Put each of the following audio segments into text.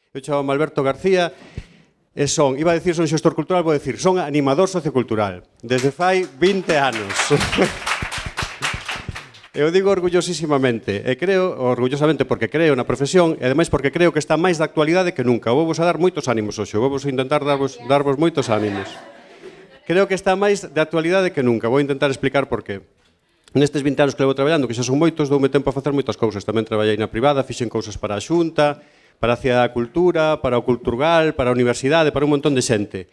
Eu chamo Alberto García e son, iba a decir son xestor cultural, vou decir, son animador sociocultural, desde fai 20 anos. Eu digo orgullosísimamente, e creo, orgullosamente porque creo na profesión, e ademais porque creo que está máis de actualidade que nunca. Vou vos a dar moitos ánimos hoxe, vou vos a intentar darvos moitos ánimos. Creo que está máis de actualidade que nunca, vou intentar explicar por qué. Nestes 20 anos que levo traballando, que xa son moitos, doume tempo a facer moitas cousas. Tamén traballei na privada, fixen cousas para a Xunta, para a Cidade da Cultura, para o Culturgal, para a Universidade, para un montón de xente.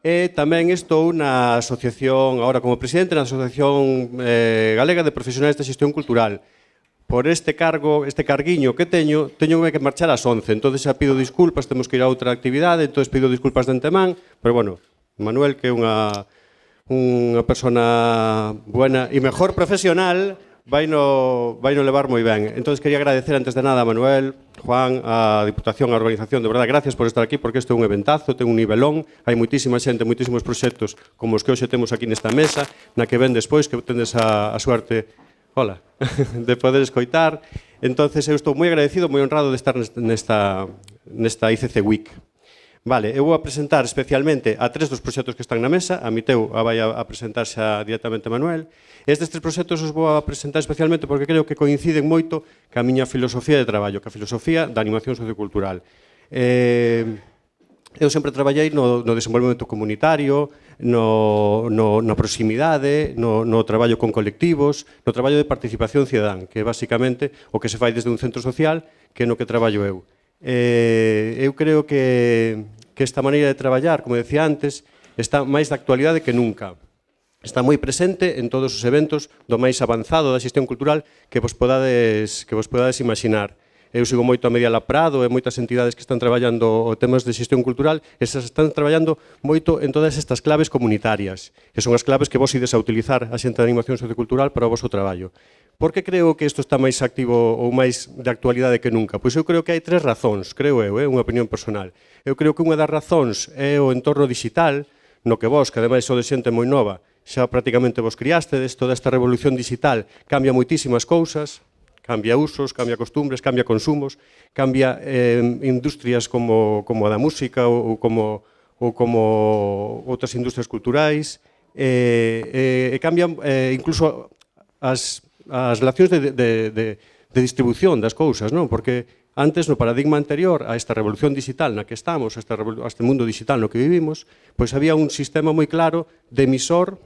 E tamén estou na asociación, agora como presidente, na Asociación Galega de Profesionais de Xestión Cultural. Por este cargo, este carguiño que teño que marchar ás 11, entón xa pido disculpas, temos que ir a outra actividade, entón pido disculpas de antemán, pero bueno, Manuel, que é unha persona buena e mejor profesional, vaino levar moi ben. Entón, quería agradecer antes de nada a Manuel, Juan, a Diputación, a organización. De verdade, gracias por estar aquí, porque este é un eventazo, ten un nivelón, hai moitísima xente, moitísimos proxectos como os que hoxe temos aquí nesta mesa, na que ven despois, que tendes a suerte, hola, de poder escoitar. Entón, eu estou moi agradecido, moi honrado de estar nesta ICC Week. Vale, eu vou a presentar especialmente a 3 dos proxectos que están na mesa, a Miteu a vai a presentar xa directamente Manuel. Estes 3 proxectos os vou a presentar especialmente porque creo que coinciden moito ca miña filosofía de traballo, ca filosofía da animación sociocultural. Eu sempre traballei no desenvolvemento comunitario, na proximidade, no traballo con colectivos, no traballo de participación cidadán, que é basicamente o que se fai desde un centro social, que é no que traballo eu. Eu creo que esta maneira de traballar, como decía antes, está máis de actualidade que nunca. Está moi presente en todos os eventos do máis avanzado da xestión cultural que vos podades imaginar. Eu sigo moito a Mediala Prado e moitas entidades que están traballando temas de xestión cultural, esas están traballando moito en todas estas claves comunitarias, que son as claves que vos ides a utilizar a xente de animación sociocultural para o vosso traballo. Por que creo que isto está máis activo ou máis de actualidade que nunca? Pois eu creo que hai 3 razóns, creo eu, unha opinión personal. Eu creo que unha das razóns é o entorno digital, no que vos, que ademais sodes xente moi nova, xa prácticamente vos criastedes, toda esta revolución digital cambia moitísimas cousas, cambia usos, cambia costumbres, cambia consumos, cambia industrias como a da música ou como outras industrias culturais, e cambian incluso as relacións de distribución das cousas, non? Porque antes, no paradigma anterior a esta revolución digital na que estamos, a este mundo digital no que vivimos, pois había un sistema moi claro de emisor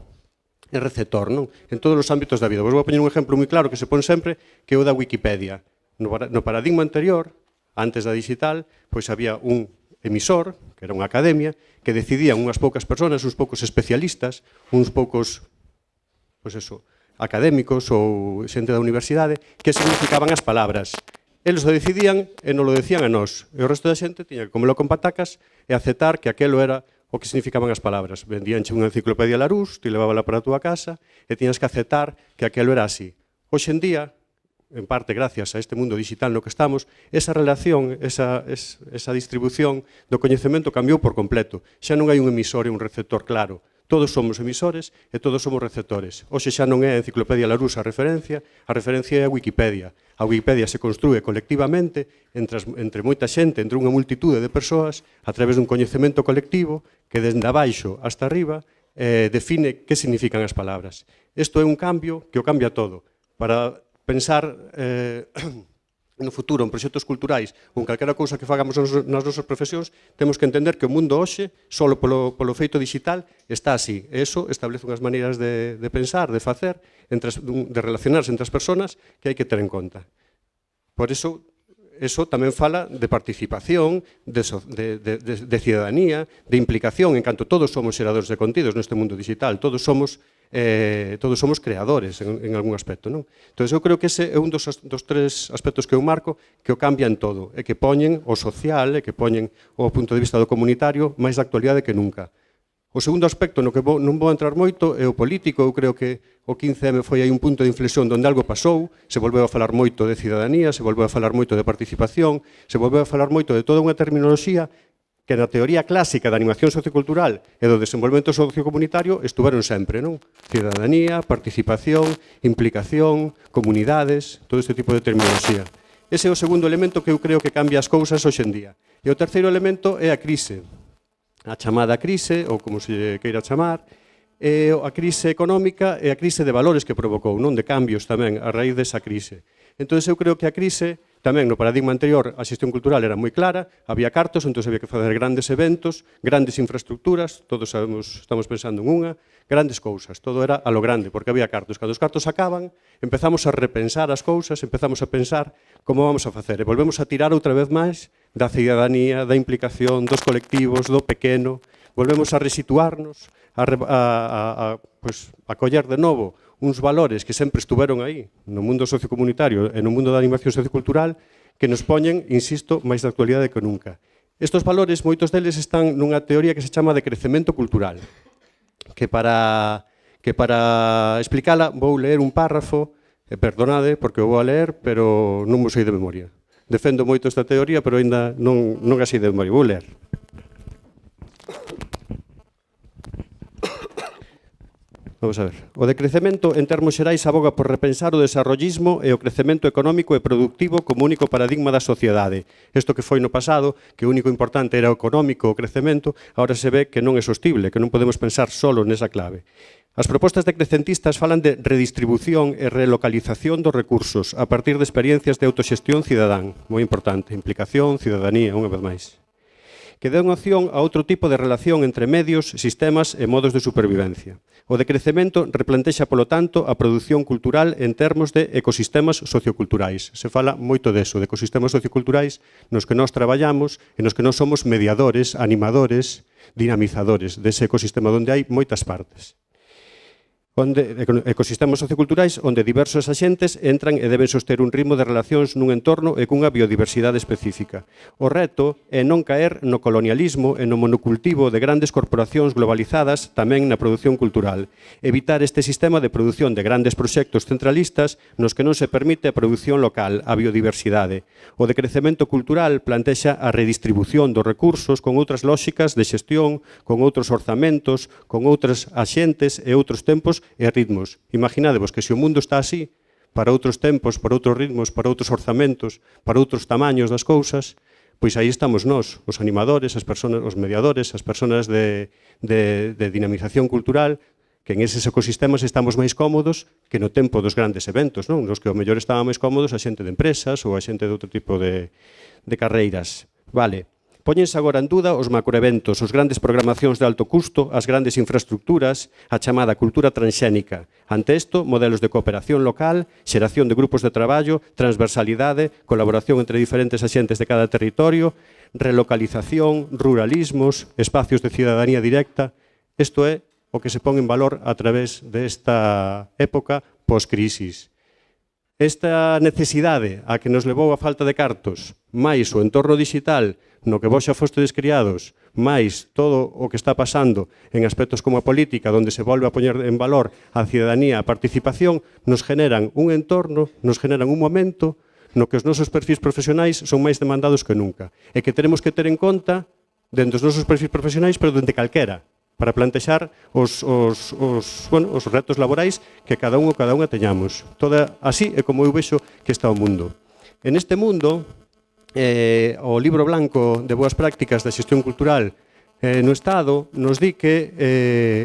e receptor, non? En todos os ámbitos da vida. Vos vou a poñer un exemplo moi claro que se pon sempre, que é o da Wikipedia. No paradigma anterior, antes da digital, pois había un emisor, que era unha academia, que decidían unhas poucas personas, uns poucos especialistas, uns poucos, pois eso, académicos ou xente da universidade, que significaban as palabras. Eles o decidían e non lo decían a nós. E o resto da xente tiña que comelo con patacas e aceptar que aquelo era o que significaban as palabras. Vendíanche unha enciclopedia Larousse, ti levábala para a túa casa e tiñas que aceptar que aquelo era así. Hoxe en día, en parte gracias a este mundo digital no que estamos, esa relación, esa distribución do coñecemento cambiou por completo. Xa non hai un emisor e un receptor claro. Todos somos emisores e todos somos receptores. Hoxe xa non é a enciclopedia Larousse a referencia é a Wikipedia. A Wikipedia se construe colectivamente entre moita xente, entre unha multitude de persoas, a través dun coñecemento colectivo que dende abaixo hasta arriba define que significan as palabras. Isto é un cambio que o cambia todo. Para pensar no futuro, en proxectos culturais ou en calquera cousa que fagamos nas nosas profesións, temos que entender que o mundo hoxe, só polo feito digital, está así. E iso establece unhas maneiras de pensar, de facer, de relacionarse entre as persoas que hai que ter en conta. Por iso tamén fala de participación, de cidadanía, de implicación, en canto todos somos xeradores de contidos neste mundo digital, todos somos creadores en algún aspecto, non? Entón, eu creo que ese é un dos 3 aspectos que eu marco que o cambian todo e que poñen o social e que poñen o punto de vista do comunitario máis de actualidade que nunca. O segundo aspecto no que non vou entrar moito é o político. Eu creo que o 15M foi aí un punto de inflexión onde algo pasou, se volveu a falar moito de cidadanía, se volveu a falar moito de participación, se volveu a falar moito de toda unha terminoloxía que na teoría clásica da animación sociocultural e do desenvolvemento sociocomunitario estuveron sempre, non? Cidadanía, participación, implicación, comunidades, todo este tipo de terminoloxía. Ese é o segundo elemento que eu creo que cambia as cousas hoxe en día. E o terceiro elemento é a crise. A chamada crise, ou como se queira chamar, é a crise económica e a crise de valores que provocou, non de cambios tamén a raíz desa crise. Entón, eu creo que a crise, tamén no paradigma anterior, a xestión cultural era moi clara, había cartos, entón había que facer grandes eventos, grandes infraestructuras, todos sabemos, estamos pensando en unha, grandes cousas, todo era a lo grande, porque había cartos. Cando os cartos acaban, empezamos a repensar as cousas, empezamos a pensar como vamos a facer, e volvemos a tirar outra vez máis da cidadanía, da implicación, dos colectivos, do pequeno, volvemos a resituarnos, a coller de novo uns valores que sempre estuveron aí no mundo sociocomunitario e no mundo da animación sociocultural que nos poñen, insisto, máis de actualidade que nunca. Estes valores, moitos deles están nunha teoría que se chama de crecemento cultural, que para explicala vou ler un párrafo, perdonade porque o vou a ler, pero non mo sei de memoria. Defendo moito esta teoría, pero ainda non a sei de memoria, vou ler. Vamos a ver. O decrecemento, en termos xerais, aboga por repensar o desarrollismo e o crecemento económico e productivo como único paradigma da sociedade. Isto que foi no pasado, que o único importante era o económico, o crecemento, agora se ve que non é sostible, que non podemos pensar solo nesa clave. As propostas decrecentistas falan de redistribución e relocalización dos recursos a partir de experiencias de autoxestión cidadán. Moi importante, implicación, cidadanía, unha vez máis. Que den opción a outro tipo de relación entre medios, sistemas e modos de supervivencia. O decrecemento replantexa, polo tanto, a produción cultural en termos de ecosistemas socioculturais. Se fala moito deso, de ecosistemas socioculturais nos que nós traballamos e nos que nós somos mediadores, animadores, dinamizadores dese ecosistema onde hai moitas partes. Ecosistemas socioculturais onde diversos axentes entran e deben soster un ritmo de relacións nun entorno e cunha biodiversidade específica. O reto é non caer no colonialismo e no monocultivo de grandes corporacións globalizadas tamén na produción cultural. Evitar este sistema de produción de grandes proxectos centralistas nos que non se permite a produción local, a biodiversidade. O decrecemento cultural plantexa a redistribución dos recursos con outras lóxicas de xestión, con outros orzamentos, con outros axentes e outros tempos e ritmos. Imaginadevos que se o mundo está así, para outros tempos, para outros ritmos, para outros orzamentos, para outros tamaños das cousas, pois aí estamos nós, os animadores, as personas, os mediadores, as persoas de dinamización cultural, que en eses ecosistemas estamos máis cómodos que no tempo dos grandes eventos, non? Nos que ao mellor estaban máis cómodos a xente de empresas ou a xente de outro tipo de carreiras. Vale. Póñense agora en duda os macroeventos, os grandes programacións de alto custo, as grandes infraestructuras, a chamada cultura transxénica. Ante isto, modelos de cooperación local, xeración de grupos de traballo, transversalidade, colaboración entre diferentes axentes de cada territorio, relocalización, ruralismos, espacios de cidadanía directa. Isto é o que se pon en valor a través desta época post-crisis. Esta necesidade a que nos levou a falta de cartos, máis o entorno digital, no que vos xa fostes criados, máis todo o que está pasando en aspectos como a política, onde se volve a poñer en valor a cidadanía, a participación, nos generan un entorno, nos generan un momento no que os nosos perfis profesionais son máis demandados que nunca. E que tenemos que ter en conta dentro dos nosos perfis profesionais, pero dende calquera, para plantexar os retos laborais que cada un ou cada unha teñamos. Toda así é como eu vexo que está o mundo. En este mundo, o libro blanco de boas prácticas da xestión cultural no Estado nos di que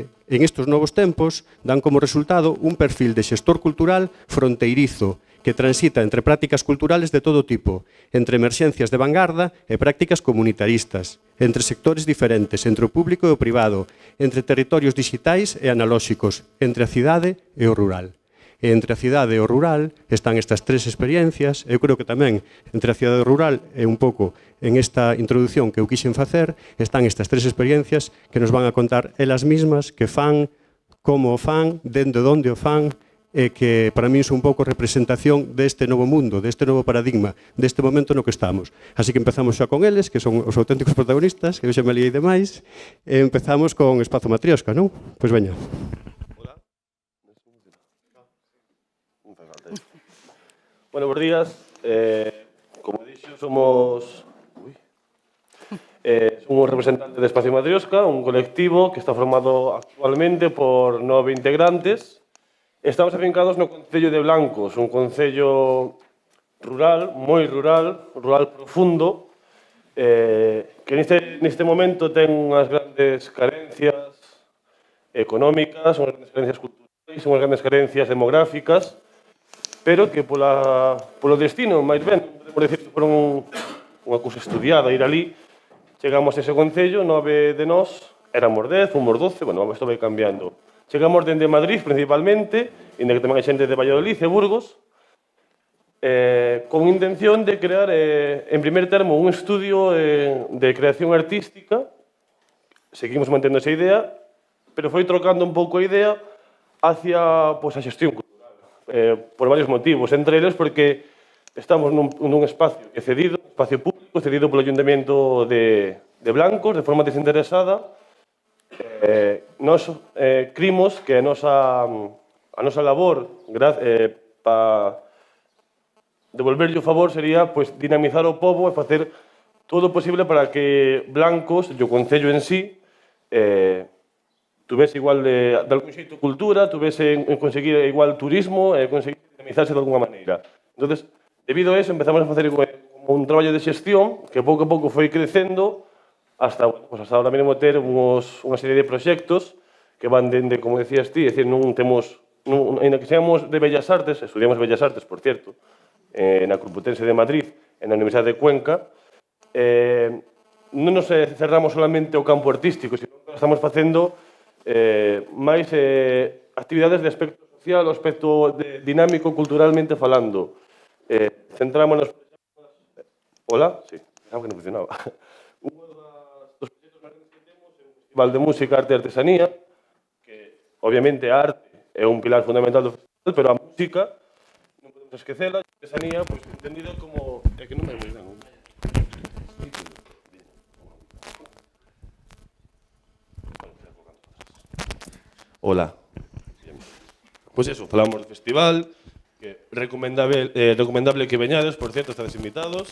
en estes novos tempos dan como resultado un perfil de xestor cultural fronteirizo que transita entre prácticas culturales de todo tipo, entre emerxencias de vanguarda e prácticas comunitaristas, entre sectores diferentes, entre o público e o privado, entre territorios digitais e analóxicos, entre a cidade e o rural. E entre a cidade e o rural están estas tres experiencias. Eu creo que tamén entre a cidade e o rural e un pouco en esta introducción que eu quixen facer están estas tres experiencias que nos van a contar elas mismas que fan, como o fan, dende onde o fan e que para mí son un pouco representación deste novo mundo, deste novo paradigma, deste momento no que estamos. Así que empezamos xa con eles, que son os auténticos protagonistas, que eu xa me liei demais, e empezamos con Espazo Matriosca, non? Pois veña. Bueno, buenos días. Como dixo, somos representantes de Espacio Matriosca, un colectivo que está formado actualmente por 9 integrantes. Estamos afincados no Concello de Blancos, un concello rural, moi rural, rural profundo, que neste momento ten unhas grandes carencias económicas, unhas grandes carencias culturais, unhas grandes carencias demográficas, pero que polo destino, máis ben, podemos decir que foron unha cousa estudiada ir ali, chegamos a ese concello, 9 de nós, éramos 10, fomos 12, bueno, isto vai cambiando. Chegamos dende Madrid, principalmente, inda que tamén hai xente de Valladolid e Burgos, con intención de crear, en primer termo, un estudio de creación artística. Seguimos mantendo esa idea, pero foi trocando un pouco a idea hacia a xestión cultural, por varios motivos, entre eles porque estamos nun espacio que é cedido, un espacio público, cedido polo Ayuntamiento de Blancos, de forma desinteresada. Nós crimos que a nosa labor para devolverlle o favor sería dinamizar o pobo e facer todo o posible para que Blancos, e o Concello en sí, tuvese igual de algún xeito cultura, tuvese conseguir igual turismo, conseguir dinamizarse de alguna maneira. Entonces, debido a eso, empezamos a facer como un traballo de xestión que pouco a pouco foi crecendo hasta ahora mesmo ter unha serie de proxectos que van dende, como decías ti, non temos, ainda que seamos de Bellas Artes, estudiamos Bellas Artes, por cierto, na Complutense de Madrid e na Universidade de Cuenca, non nos cerramos solamente ao campo artístico, sino que estamos facendo máis actividades de aspecto social, o aspecto dinámico culturalmente falando. Centrámonos... Hola? Sí, pensaba que non funcionaba. Un dos proxectos máis grandes que temos é un festival de música, arte e artesanía, que obviamente a arte é un pilar fundamental do festival, pero a música non podemos esquecela, a artesanía, entendida como... É que non me moi ben. Hola. Pois eso, falamos do festival, que é recomendable que veñades, por certo, estades invitados.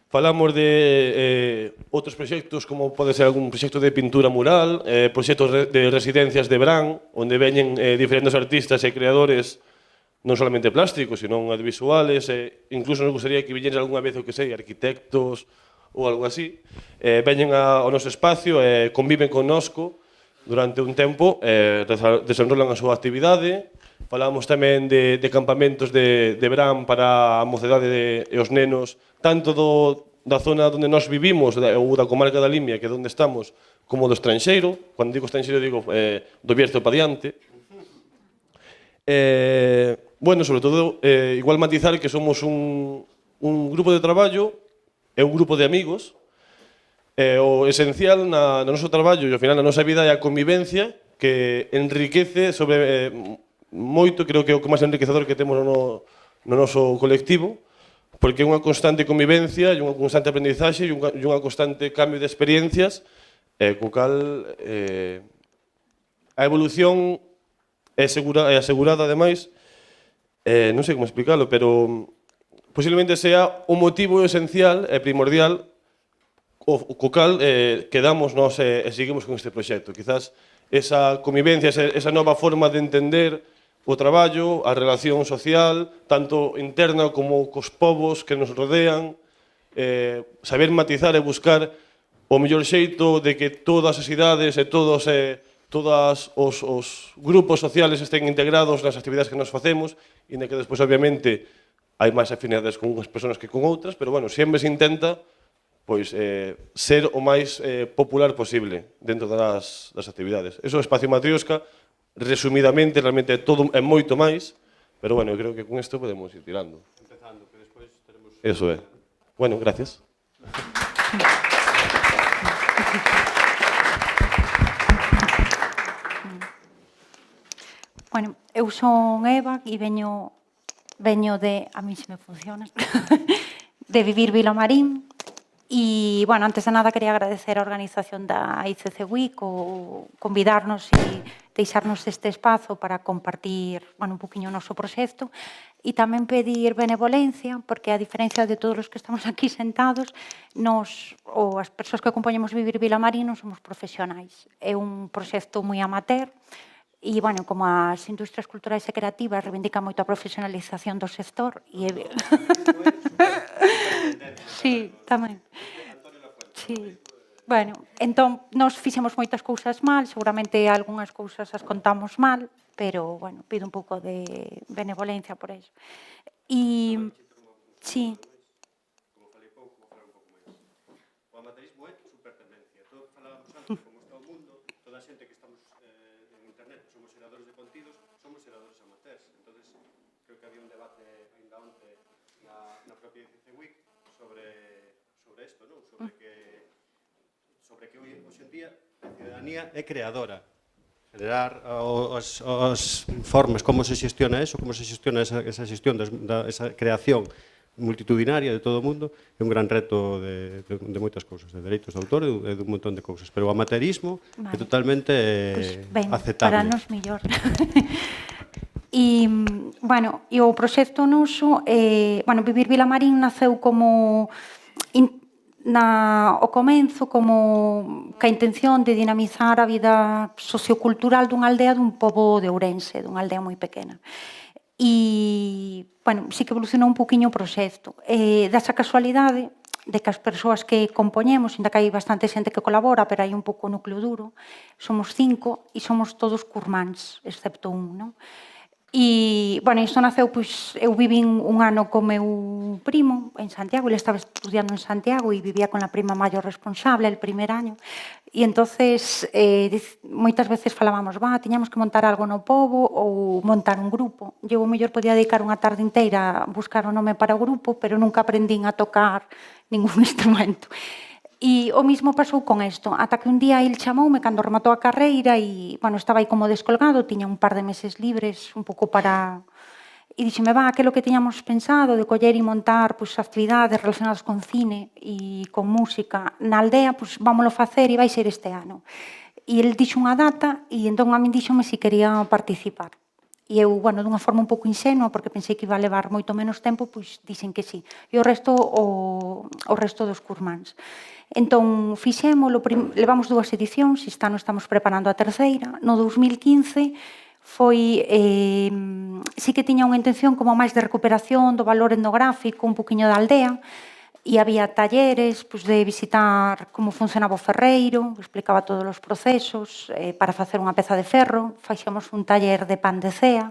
Falamos de outros proxectos, como pode ser algún proxecto de pintura mural, proxectos de residencias de verán, onde veñen diferentes artistas e creadores non solamente plásticos, sino audiovisuales, incluso nos gustaría que viñeran algunha vez, o que sei, arquitectos ou algo así, veñen ao noso espacio, conviven connosco durante un tempo, desenrolan a súa actividade. Falamos tamén de campamentos de verán para a mocedade e os nenos, tanto da zona onde nós vivimos, ou da comarca da Limia, que é onde estamos, como do estranxeiro. Cando digo estranxeiro, digo do Bierzo para diante. Bueno, sobre todo, igual matizar que somos un grupo de traballo e un grupo de amigos. O esencial no noso traballo e ao final na nosa vida é a convivencia, que enriquece sobre moito, creo que é o que máis enriquecedor que temos no noso colectivo, porque é unha constante convivencia e unha constante aprendizaxe e unha constante cambio de experiencias, co cal a evolución é asegurada, ademais, non sei como explicarlo, pero posiblemente sea o motivo esencial e primordial co cal quedamos nós e seguimos con este proxecto. Quizás esa convivencia, esa nova forma de entender o traballo, a relación social, tanto interna como cos povos que nos rodean, saber matizar e buscar o mellor xeito de que todas as idades e todos os grupos sociales estén integrados nas actividades que nos facemos, e que despois, obviamente, hai máis afinidades con unhas persoas que con outras, pero, bueno, sempre se intenta ser o máis popular posible dentro das actividades. Eso é o Espacio Matriosca, resumidamente, realmente todo é moito máis, pero, bueno, eu creo que con isto podemos ir tirando. Empezando, que despois teremos... Eso é. Bueno, gracias. Bueno, eu son Eva e veño de, a mí se me funciona, de Vivir Vilamarín. E, bueno, antes de nada quería agradecer a organización da ICC Week o convidarnos e deixarnos este espazo para compartir, bueno, un poquinho o noso proxecto e tamén pedir benevolencia, porque a diferencia de todos os que estamos aquí sentados, nos, ou as persoas que acompañamos Vivir Vilamarín non somos profesionais. É un proxecto moi amateur E, bueno, como as industrias culturais e creativas reivindican moito a profesionalización do sector e... Sí, tamén. Sí. Bueno, entón, nos fixemos moitas cousas mal, seguramente algunhas cousas as contamos mal, pero, bueno, pido un pouco de benevolencia por eso. E... Sí. Como falei pouco, vou falar un pouco máis. O amateurismo é supertendencia. Todo falábamos antes, como está o mundo, toda a xente que estamos en internet, somos xeradores de contidos, somos xeradores amateurs. Entonces, creo que había un debate ainda onte na propia ICC Week sobre isto, non? Sobre que hoxe en día a ciudadanía é creadora. Generar as formas, como se xestiona eso, como se xestiona esa xestión, esa creación multitudinaria de todo o mundo, é un gran reto de moitas cousas, de dereitos de autor e de un montón de cousas. Pero o amateurismo é totalmente aceptable. Para nos mellor. E, bueno, o proxecto noso, Vivir Vilamarín naceu como ao comenzo como ca intención de dinamizar a vida sociocultural dunha aldea dun pobo de Ourense, dunha aldea moi pequena. E, bueno, sí que evolucionou un poquinho o proxecto. Desa casualidade de que as persoas que compoñemos, ainda que hai bastante xente que colabora, pero hai un pouco núcleo duro, somos 5 e somos todos curmáns, excepto un, non? E, bueno, isto naceu, pois, eu vivín un ano co meu primo en Santiago, ele estaba estudiando en Santiago e vivía con a prima maior responsable el primer año. E entonces, moitas veces falábamos, tiñamos que montar algo no pobo ou montar un grupo. Eu, o mellor, podía dedicar unha tarde inteira a buscar o nome para o grupo, pero nunca aprendín a tocar ningún instrumento. E o mismo pasou con isto, ata que un día el chamoume cando rematou a carreira e, bueno, estaba aí como descolgado, tiña un par de meses libres, un pouco para... E dixeme, aquilo que tiñamos pensado de coller e montar actividades relacionadas con cine e con música na aldea, vámoslo facer e vai ser este ano. E el dixo unha data e entón a min díxome se quería participar. E eu, bueno, dunha forma un pouco inxenua, porque pensei que iba a levar moito menos tempo, dixen que sí. E o resto dos curmáns. Entón, fixémolo, levamos 2 edicións, este ano estamos preparando a terceira. No 2015 sí que tiña unha intención como máis de recuperación do valor etnográfico, un poquinho da aldea, e había talleres de visitar como funcionaba o ferreiro, explicaba todos os procesos para facer unha peza de ferro, fixemos un taller de pan de cea,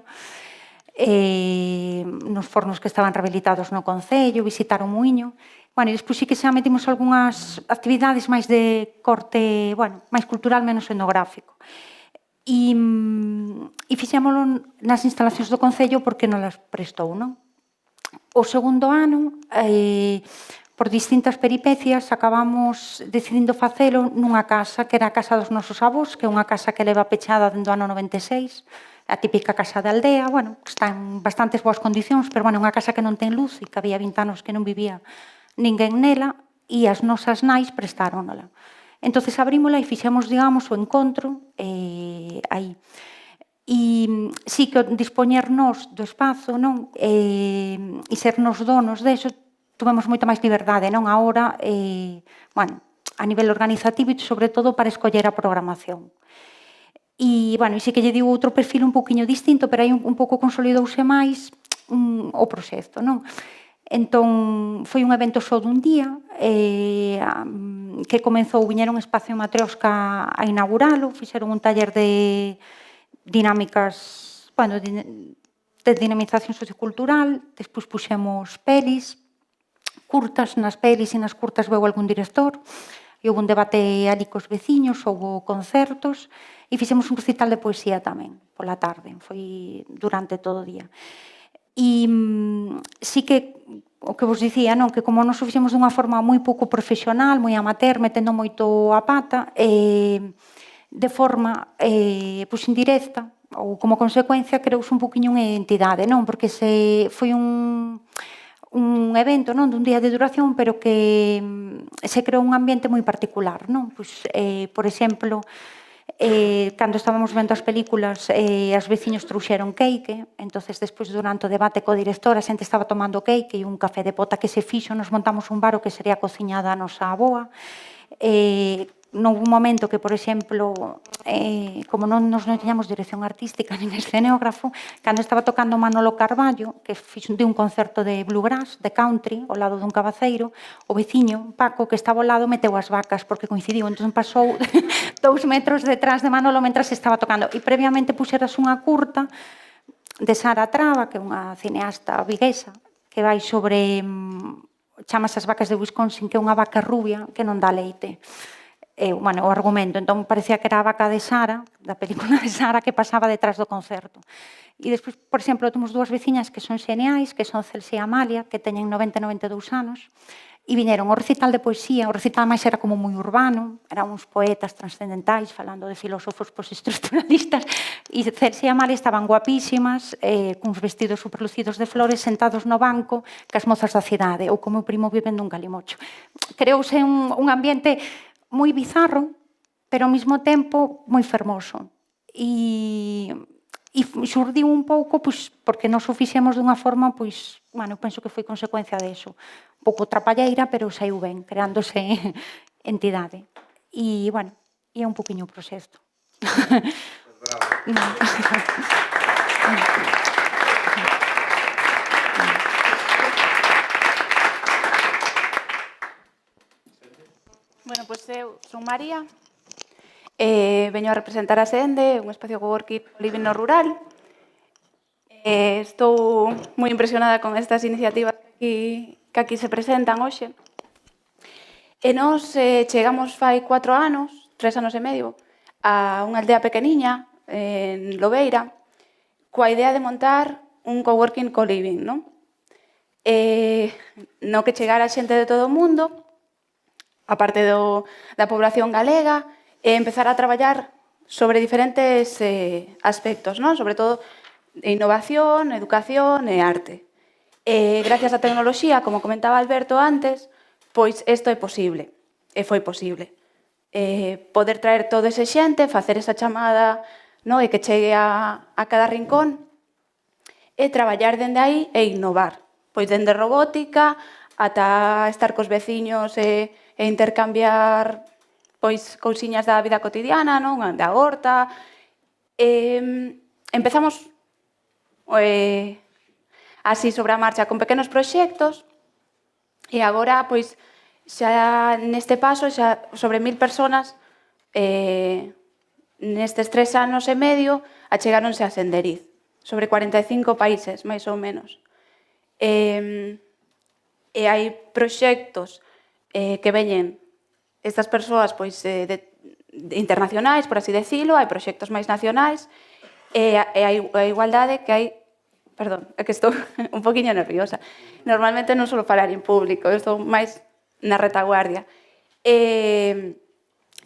nos fornos que estaban rehabilitados no concello, visitar o muiño. Bueno, e despois sí que xa metimos algunhas actividades máis de corte, máis cultural, menos etnográfico. E fixémolo nas instalacións do concello porque non las prestou, non? O segundo ano, por distintas peripecias, acabamos decidindo facelo nunha casa que era a casa dos nosos avós, que é unha casa que leva pechada dende o ano 96, a típica casa de aldea, que está en bastantes boas condicións, pero é unha casa que non ten luz e que había 20 anos que non vivía ninguén nela e as nosas nais prestáronola. Entón, abrímola e fixemos, digamos, o encontro aí. E sí que dispoñernos do espazo e sernos donos deso, tuvemos moita máis liberdade, non? Agora, a nivel organizativo e, sobre todo, para escoller a programación. E, sí que lle digo outro perfil un poquinho distinto, pero aí un pouco consolidouse máis o proxecto, non? Entón, foi un evento só dun día que comezou, viñeron Espacio Matriosca a inauguralo, fixeron un taller de dinámicas, de dinamización sociocultural, despois puxemos pelis, curtas, nas pelis e nas curtas veu algún director, e houve un debate ali cos veciños, houve concertos, e fixemos un recital de poesía tamén, pola tarde, foi durante todo o día. E sí que, o que vos dicía, que como nos fixemos dunha forma moi pouco profesional, moi amateur, metendo moito a pata, de forma indirecta, ou como consecuencia, creouse un poquinho unha entidade, porque foi un evento dun día de duración, pero que se creou un ambiente moi particular. Por exemplo, cando estábamos vendo as películas, as veciños trouxeron cake, entonces despois durante o debate co director a xente estaba tomando cake e un café de pota que se fixo, nos montamos un bar o que sería a cociña da nosa avoa. non houve un momento que, por exemplo, como non teñamos dirección artística nin escenógrafo, cando estaba tocando Manolo Carballo, que fixo un concerto de bluegrass, de country, ao lado dun cabaceiro, o veciño, Paco, que estaba ao lado, meteu as vacas, porque coincidiu, entón pasou 2 metros detrás de Manolo mentras estaba tocando. E previamente puxeras unha curta de Sara Traba, que é unha cineasta viguesa, que vai sobre, chamas as vacas de Wisconsin, que é unha vaca rubia que non dá leite. Bueno, o argumento. Entón, parecía que era a vaca de Sara, da película de Sara, que pasaba detrás do concerto. E despois, por exemplo, temos 2 veciñas que son xeniais, que son Celsa e Amalia, que teñen 90 e 92 anos, e viñeron ao recital de poesía. O recital máis era como moi urbano, eran uns poetas transcendentais falando de filósofos postestructuralistas, e Celsa e Amalia estaban guapísimas, cuns vestidos superlucidos de flores, sentados no banco, cas mozas da cidade, ou como o primo vivendo un calimocho. Creouse un ambiente moi bizarro, pero ao mesmo tempo moi fermoso. E xurdiu un pouco, pois, porque nos o fixemos dunha forma, pois, bueno, penso que foi consecuencia deso. Un pouco trapalleira, pero saiu ben, creándose entidade. E, bueno, é un poquinho o proceso. Bueno, pois eu son María, veño a representar a Sende, un espacio coworking living no rural. Estou moi impresionada con estas iniciativas que aquí se presentan hoxe. E nós chegamos fai 4 anos, 3 anos e medio, a unha aldea pequeniña, en Lobeira, coa idea de montar un coworking co-living, non? No que chegara xente de todo o mundo, aparte da población galega, e empezar a traballar sobre diferentes aspectos, non? Sobre todo innovación, educación e arte. Gracias á tecnoloxía, como comentaba Alberto antes, pois isto é posible, e foi posible. Poder traer todo ese xente, facer esa chamada, non? E que chegue a cada rincón, e traballar dende aí e innovar. Pois dende robótica ata estar cos veciños e intercambiar pois cousiñas da vida cotidiana, non? Da horta. Empezamos así sobre a marcha con pequenos proxectos e agora pois xa neste paso xa sobre 1000 personas nestes 3 anos e medio achegáronse a Senderiz, sobre 45 países, máis ou menos. E hai proxectos que veñen estas persoas pois internacionais, por así decirlo, hai proxectos máis nacionais, e hai a igualdade que hai. Perdón, é que estou un poquinho nerviosa. Normalmente non suelo falar en público, estou máis na retaguardia. E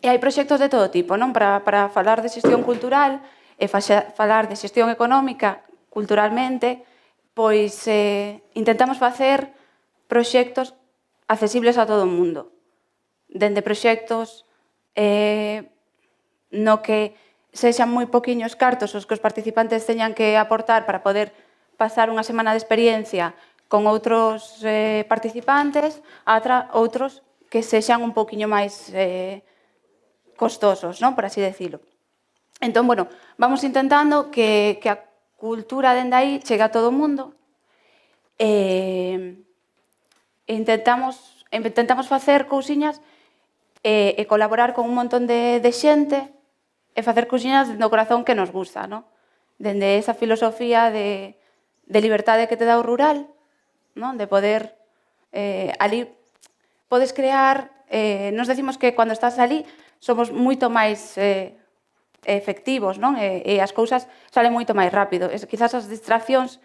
hai proxectos de todo tipo, non? Para falar de xestión cultural e falar de xestión económica culturalmente, pois intentamos facer proxectos accesibles a todo o mundo. Dende proxectos no que sexan moi poquiños cartos os que os participantes teñan que aportar para poder pasar unha semana de experiencia con outros participantes, a outros que sexan un poquinho máis costosos, non? Por así decirlo. Entón, bueno, vamos intentando que a cultura dende aí chegue a todo o mundo e intentamos facer cousiñas e colaborar con un montón de xente e facer cousiñas do corazón que nos gusta, non? Dende esa filosofía de liberdade que te dá o rural, non? De poder, ali, podes crear, nos decimos que cando estás ali somos moito máis efectivos, non? E as cousas salen moito máis rápido. Quizás as distraccións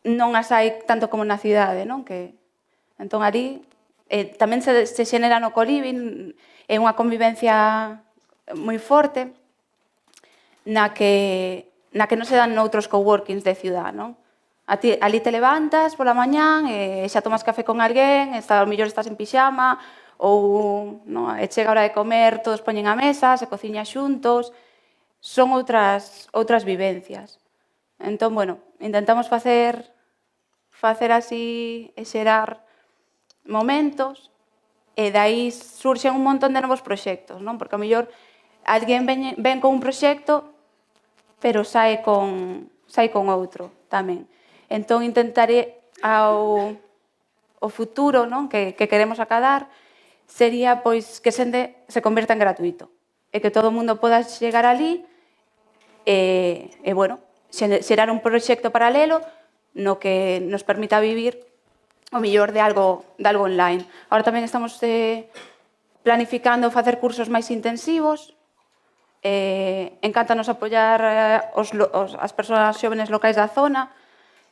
non as hai tanto como na cidade, non? Entón, ali tamén se xenera no co-living, é unha convivencia moi forte na que non se dan noutros coworkings de ciudad, non? Ali te levantas pola mañán e xa tomas café con alguén, ao mellor estás en pixama, ou chega a hora de comer, todos poñen a mesa, se cociña xuntos, son outras vivencias. Entón, bueno, intentamos facer así e xerar momentos E dai surxen un montón de novos proxectos, non? Porque a mellor alguén ven con un proxecto, pero sae con outro tamén. Entón intentaré ao futuro, non, que queremos acadar, sería pois que Sende se converta en gratuito e que todo o mundo poda chegar ali e bueno, xerar un proxecto paralelo no que nos permita vivir o mellor de algo online. Ahora tamén estamos planificando facer cursos máis intensivos. Encántanos apoiar as persoas xóvenes locais da zona.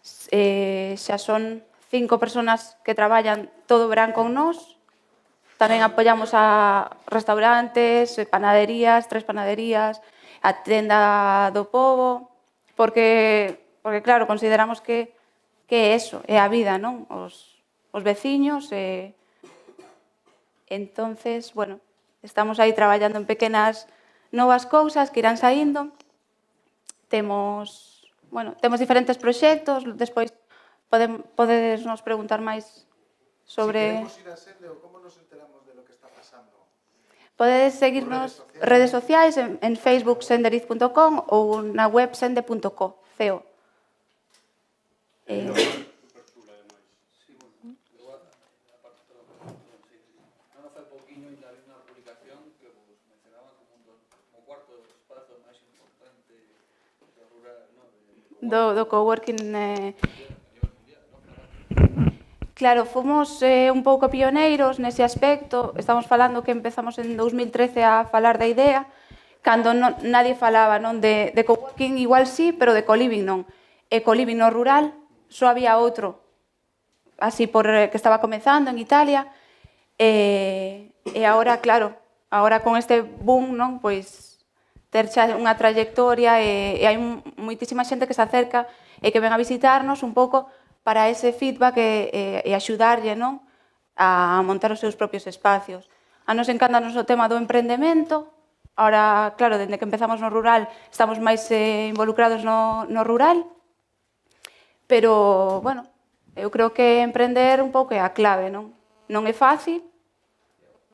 Xa son 5 persoas que traballan todo o verán con nós. Tamén apoiamos a restaurantes, panaderías, 3 panaderías, a tenda do pobo, porque claro, consideramos que é eso, é a vida, non? Os veciños. Entonces, bueno, estamos aí traballando en pequenas novas cousas que irán saindo. Temos diferentes proxectos, despois podedes nos preguntar máis sobre... Si queremos ir a Sende, como nos enteramos de lo que está pasando? Podedes seguirnos redes sociais en Facebook senderiz.com ou na web sende.co. Do coworking. Claro, fomos un pouco pioneiros nese aspecto. Estamos falando que empezamos en 2013 a falar da idea, cando nadie falaba non de coworking, igual sí, pero de coliving non. E coliving no rural, só había outro, así que estaba comezando en Italia, e agora, claro, agora con este boom, non, pois ter xa unha trayectoria e hai moitísima xente que se acerca e que ven a visitarnos un pouco para ese feedback e axudarlle, non, a montar os seus propios espacios. A nos encántanos o tema do emprendemento. Ahora, claro, dende que empezamos no rural, estamos máis involucrados no rural, pero, bueno, eu creo que emprender un pouco é a clave, non? Non é fácil.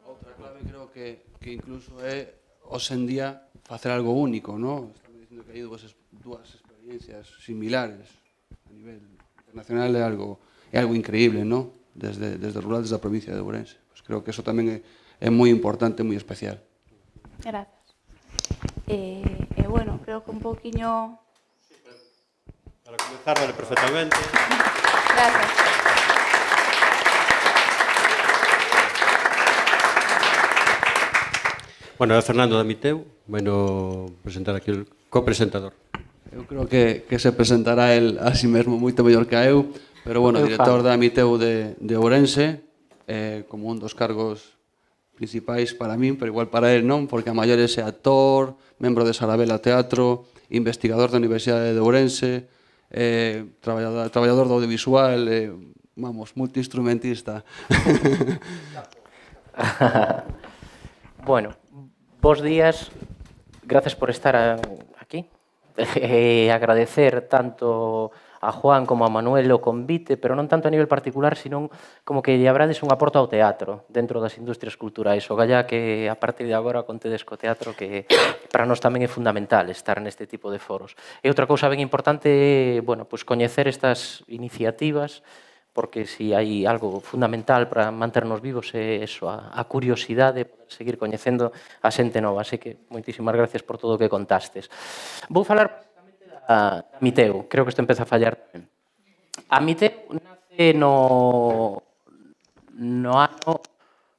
Outra clave creo que incluso é, hoxe en día, facer algo único, non? Estamos dicindo que hai dúas experiencias similares a nivel internacional, é algo increíble, non? Desde o rural, desde a provincia de Ourense. Pues creo que eso tamén é moi importante, moi especial. Gracias. Bueno, creo que un poquinho... Para comenzar, vale perfectamente. Gracias. Bueno, é Fernando da Miteu, bueno, presentar aquí o copresentador. Eu creo que se presentará el a si mesmo moito mellor que a eu, pero, bueno, director da Miteu de Ourense, como un dos cargos principais para min, pero igual para él non, porque a maiores é actor, membro de Sarabela Teatro, investigador da Universidade de Ourense, traballador do audiovisual, vamos, multiinstrumentista. Bueno, bos días, gracias por estar aquí. Agradecer tanto a Juan como a Manuel o convite, pero non tanto a nivel particular, sino como que lle abrades un aporto ao teatro dentro das industrias culturais. O galla que a partir de agora contedes co teatro, que para nós tamén é fundamental estar neste tipo de foros. E outra cousa ben importante é, bueno, pues coñecer estas iniciativas, porque si hai algo fundamental para manternos vivos é eso, a curiosidade, poder seguir coñecendo a xente nova. Así que moitísimas gracias por todo o que contastes. Vou falar a Miteu, creo que isto empeza a fallar. A Miteu nace no ano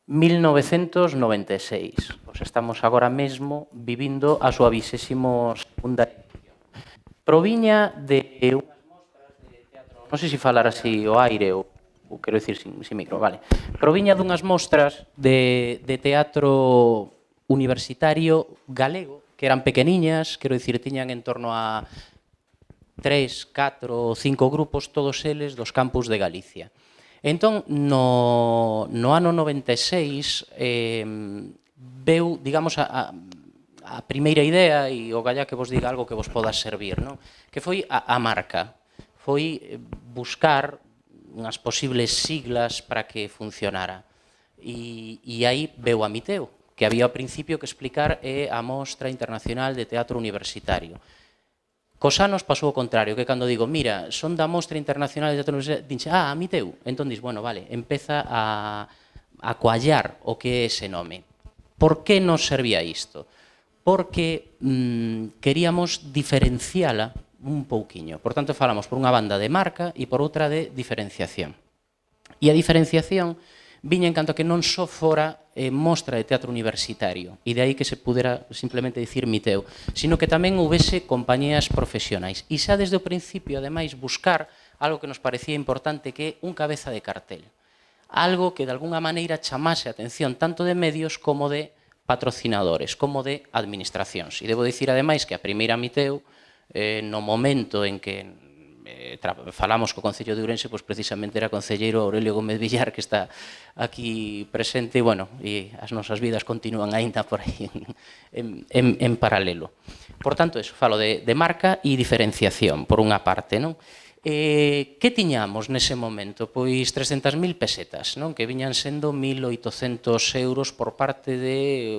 1996. Estamos agora mesmo vivindo a súa 22ª edición. Proviña de unhas mostras de teatro, non sei se falar así o aire ou quero dicir sin micro, vale. Proviña dunhas mostras de teatro universitario galego, que eran pequeniñas, quero dicir, tiñan en torno a 3, 4 ou 5 grupos, todos eles dos campus de Galicia. Entón, no ano 96, veu, digamos, a primeira idea, e o galla que vos diga algo que vos poda servir, non? Que foi a marca. Foi buscar unhas posibles siglas para que funcionara. E aí veu a Miteu, que había ao principio que explicar a Mostra Internacional de Teatro Universitario. Cos anos pasou o contrario, que cando digo, mira, son da Mostra Internacional de Teatro Universitario, dinxe, a Miteu. Entón, dis, bueno, vale, empeza a coallar o que é ese nome. Por que nos servía isto? Porque queríamos diferenciala un pouquiño. Por tanto, falamos por unha banda de marca e por outra de diferenciación. E a diferenciación viña en canto que non só fora mostra de teatro universitario, e de aí que se pudera simplemente dicir Miteu, sino que tamén houvese compañías profesionais. E xa desde o principio, ademais, buscar algo que nos parecía importante, que é un cabeza de cartel. Algo que, de alguna maneira, chamase a atención tanto de medios como de patrocinadores, como de administracións. E debo dicir, ademais, que a primeira Miteu, no momento en que falamos co Concello de Ourense, pois precisamente era concelleiro Aurelio Gómez Villar, que está aquí presente, e, bueno, e as nosas vidas continúan aínda por aí en paralelo. Por tanto, eso, falo de marca e diferenciación, por unha parte, non? Que tiñamos nese momento? Pois 300.000 pesetas, non? Que viñan sendo 1.800 euros por parte de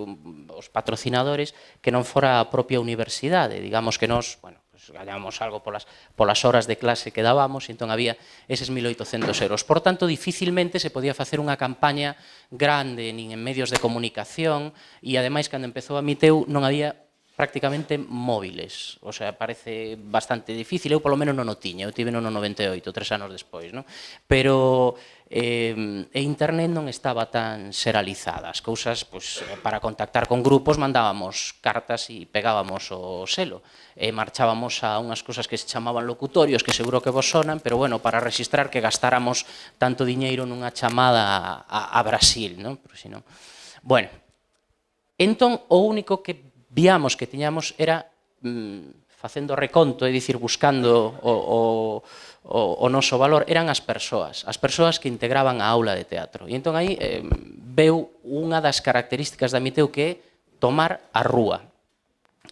os patrocinadores, que non fora a propia universidade. Digamos que nós, bueno, gañábamos algo polas horas de clase que dábamos, e entón había eses 1.800 euros. Por tanto, dificilmente se podía facer unha campaña grande nin en medios de comunicación, e ademais, cando empezou a Miteu, non había prácticamente móviles. O sea, parece bastante difícil. Eu, polo menos, non o tiña. Eu tive no 98, 3 anos despois, non? Pero internet non estaba tan seralizada. As cousas, pois, para contactar con grupos, mandábamos cartas e pegábamos o selo. Marchábamos a unhas cousas que se chamaban locutorios, que seguro que vos sonan, pero, bueno, para registrar que gastáramos tanto diñeiro nunha chamada a Brasil, non? Pero, si non... Bueno, entón, o único que víamos que tiñamos era, facendo reconto, é dicir, buscando o noso valor, eran as persoas que integraban a aula de teatro. E entón aí veu unha das características da Miteu, que é tomar a rúa.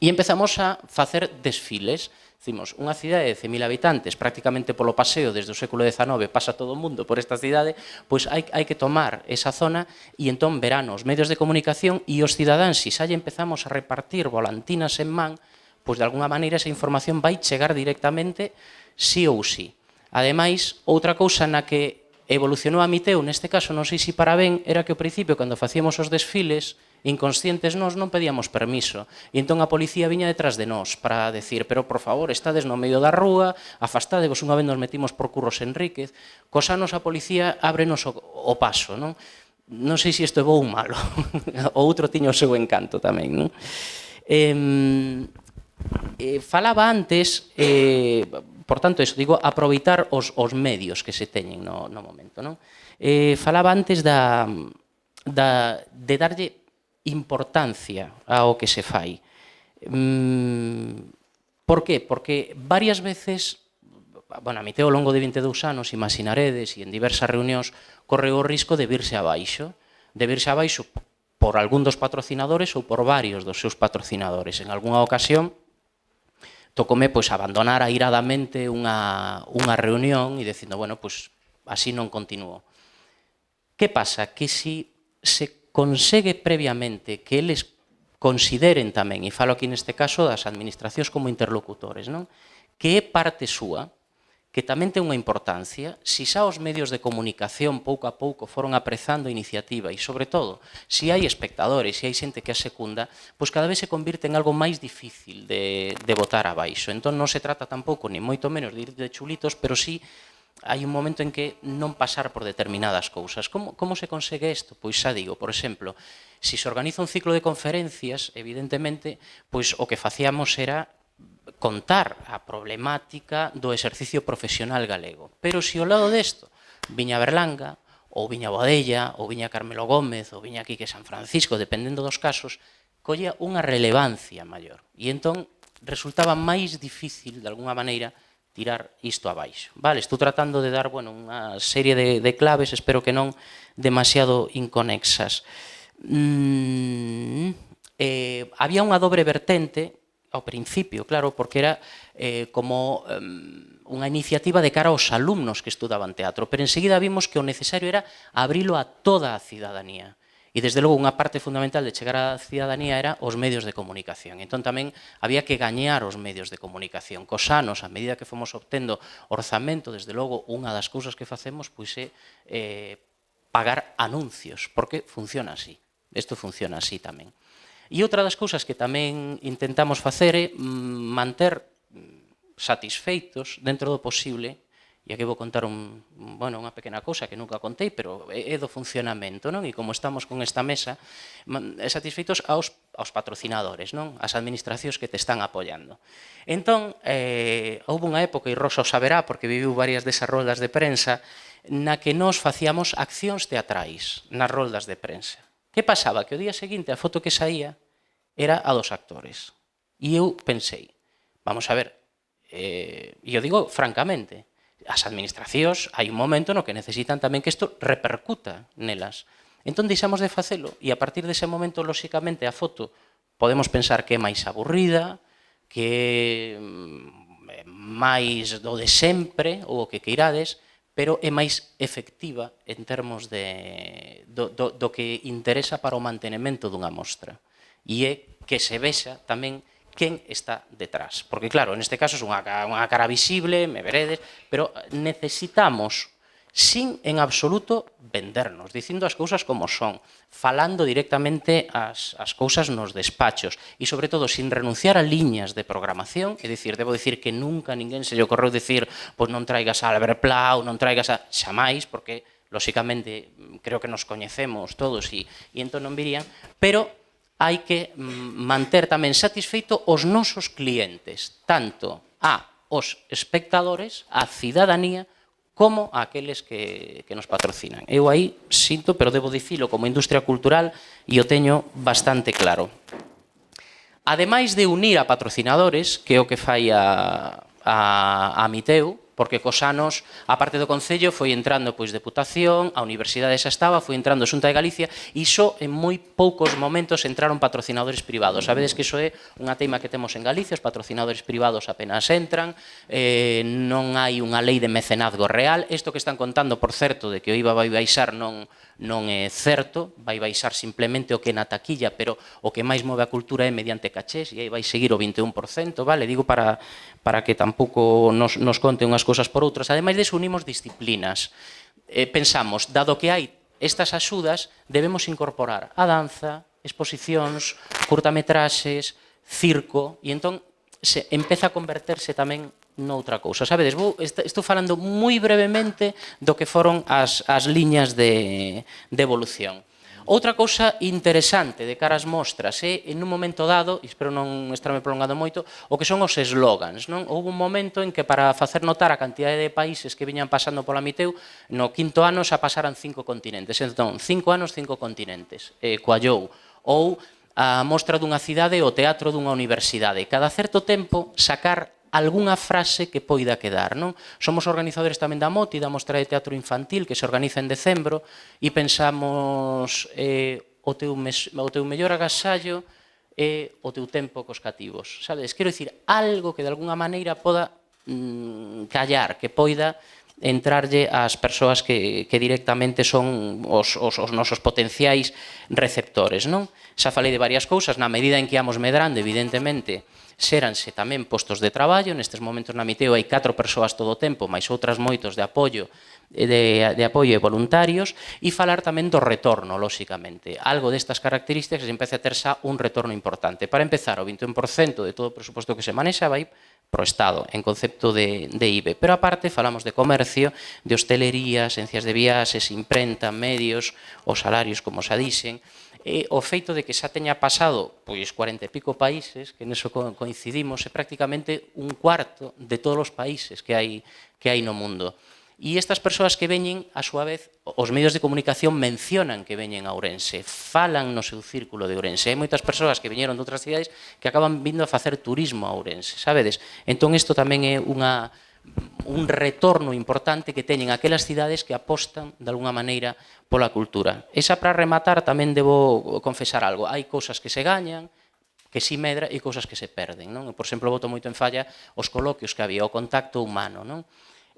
E empezamos a facer desfiles. Dicimos, unha cidade de 100.000 habitantes, prácticamente polo paseo desde o século XIX pasa todo o mundo por esta cidade, pois hai que tomar esa zona, e entón verán os medios de comunicación e os cidadáns, se xa lle empezamos a repartir volantinas en man, pois de alguna maneira esa información vai chegar directamente sí ou sí. Ademais, outra cousa na que evolucionou a Miteu, neste caso, non sei se para ben, era que ao principio, cando facíamos os desfiles, inconscientes nós non pedíamos permiso, e entón a policía viña detrás de nós para decir, pero por favor, estades no medio da rúa, afastádevos. Unha vez nos metimos por Curros Enríquez, cos anos a policía ábrenos o paso, non? Non sei se isto é bo ou malo, o outro tiña o seu encanto tamén, non? Falaba antes, por tanto, eso, digo, aproveitar os medios que se teñen no momento, non? Falaba antes de darlle importancia ao que se fai. Por qué? Porque varias veces, bueno, a Miteu ao longo de 22 anos, imaginaredes, e en diversas reunións, correu o risco de virse abaixo por algún dos patrocinadores ou por varios dos seus patrocinadores. En algunha ocasión, tocome, pois, abandonar airadamente unha reunión e dicindo, bueno, pois, así non continúo. Que pasa? Que se consegue previamente que eles consideren tamén, e falo aquí neste caso das administracións como interlocutores, non? Que é parte súa, que tamén ten unha importancia, se xa os medios de comunicación pouco a pouco foron aprezando a iniciativa, e sobre todo, se hai espectadores, se hai xente que a secunda, pois cada vez se convirte en algo máis difícil de botar abaixo. Entón non se trata tampouco, ni moito menos, de ir de chulitos, pero sí hai un momento en que non pasar por determinadas cousas. Como se consegue isto? Pois xa digo, por exemplo, se se organiza un ciclo de conferencias, evidentemente, pois o que facíamos era contar a problemática do exercicio profesional galego. Pero se ao lado desto viña Berlanga, ou viña Boadella, ou viña Carmelo Gómez, ou viña Quique San Francisco, dependendo dos casos, colla unha relevancia maior. E entón resultaba máis difícil, de alguna maneira, tirar isto abaixo. Vale, estou tratando de dar, bueno, unha serie de claves, espero que non demasiado inconexas. Había unha dobre vertente ao principio, claro, porque era como unha iniciativa de cara aos alumnos que estudaban teatro, pero enseguida vimos que o necesario era abrilo a toda a cidadanía. E, desde logo, unha parte fundamental de chegar á cidadanía era os medios de comunicación. Entón, tamén había que gañar os medios de comunicación. Cos anos, a medida que fomos obtendo orzamento, desde logo, unha das cousas que facemos pois é pagar anuncios, porque funciona así. Isto funciona así tamén. E outra das cousas que tamén intentamos facer é manter satisfeitos dentro do posible. E aquí vou contar unha pequena cousa que nunca contei, pero é do funcionamento, non? E como estamos con esta mesa, satisfeitos aos patrocinadores, non? As administracións que te están apoiando. Entón, houve unha época, e Rosa o saberá, porque viviu varias desas roldas de prensa, na que nós facíamos accións teatrais nas roldas de prensa. Que pasaba? Que o día seguinte a foto que saía era a dos actores. E eu pensei, vamos a ver, e eu digo francamente, as administracións hai un momento no que necesitan tamén que isto repercuta nelas. Entón deixamos de facelo e a partir dese momento, lóxicamente, a foto podemos pensar que é máis aburrida, que é máis do de sempre ou o que queirades, pero é máis efectiva en termos do que interesa para o mantenimento dunha mostra. E é que se vexa tamén quen está detrás. Porque, claro, neste caso é unha cara visible, me veredes, pero necesitamos, sin en absoluto vendernos, dicindo as cousas como son, falando directamente as cousas nos despachos e, sobre todo, sin renunciar a liñas de programación, é dicir, debo dicir que nunca ninguén se lle ocorreu dicir pois non traigas a Albert Plau, non traigas a... xamais, porque, lóxicamente, creo que nos coñecemos todos e entón non virían, pero hai que manter tamén satisfeito os nosos clientes, tanto aos espectadores, á cidadanía, como a aqueles que nos patrocinan. Eu aí sinto, pero debo dicilo como industria cultural, e o teño bastante claro. Ademais de unir a patrocinadores, que é o que fai a Miteu, porque cos anos, a parte do Concello, foi entrando pois Deputación, a Universidade xa estaba, foi entrando Xunta de Galicia, e só en moi poucos momentos entraron patrocinadores privados. Sabedes que iso é unha teima que temos en Galicia, os patrocinadores privados apenas entran, non hai unha lei de mecenazgo real. Isto que están contando, por certo, de que o IVA vai baixar non é certo, vai baixar simplemente o que na taquilla, pero o que máis move a cultura é mediante cachés, e aí vai seguir o 21%, vale? Digo para que tampouco nos conte unhas cousas por outras. Ademais disso, unimos disciplinas. Pensamos, dado que hai estas axudas, debemos incorporar a danza, exposicións, curtametraxes, circo, e entón empeza a converterse tamén noutra cousa. Sabedes, estou falando moi brevemente do que foron as liñas de evolución. Outra cousa interesante de cara ás mostras é, en un momento dado, e espero non estarme prolongando moito, o que son os eslogans. Houve un momento en que, para facer notar a cantidade de países que viñan pasando pola Miteu, no 5º ano xa pasaran 5 continentes. Entón, 5 anos, 5 continentes. Coallou. Ou a mostra dunha cidade ou o teatro dunha universidade. Cada certo tempo, sacar algunha frase que poida quedar, non? Somos organizadores tamén da MOTI, da Mostra de Teatro Infantil, que se organiza en decembro, e pensamos o teu mellor agasallo é o teu tempo cos cativos. Sabes? Quero dicir, algo que de alguna maneira poda callar, que poida entrarlle ás persoas que directamente son os nosos potenciais receptores, non? Xa falei de varias cousas, na medida en que íamos medrando, evidentemente, xéranse tamén postos de traballo. Nestes momentos na Miteu hai 4 persoas todo o tempo, máis outras moitos de apoio e voluntarios, e falar tamén do retorno, lóxicamente. Algo destas características se empeza a ter xa un retorno importante. Para empezar, o 21% de todo o presuposto que se manexa vai pro Estado, en concepto de IBE. Pero aparte falamos de comercio, de hostelería, agencias de viaxes, imprenta, medios, os salarios, como xa dixen, e o feito de que xa teña pasado pois 40 e pico países, que neso coincidimos, é prácticamente un cuarto de todos os países que hai no mundo. E estas persoas que veñen, a súa vez, os medios de comunicación mencionan que veñen a Ourense, falan no seu círculo de Ourense. Hai moitas persoas que veñeron de outras cidades que acaban vindo a facer turismo a Ourense, sabedes? Entón, isto tamén é un retorno importante que teñen aquelas cidades que apostan, de alguna maneira, pola cultura. E xa para rematar, tamén debo confesar algo. Hai cousas que se gañan, que si medra e cousas que se perden, non? Por exemplo, boto moito en falla os coloquios que había, o contacto humano, non?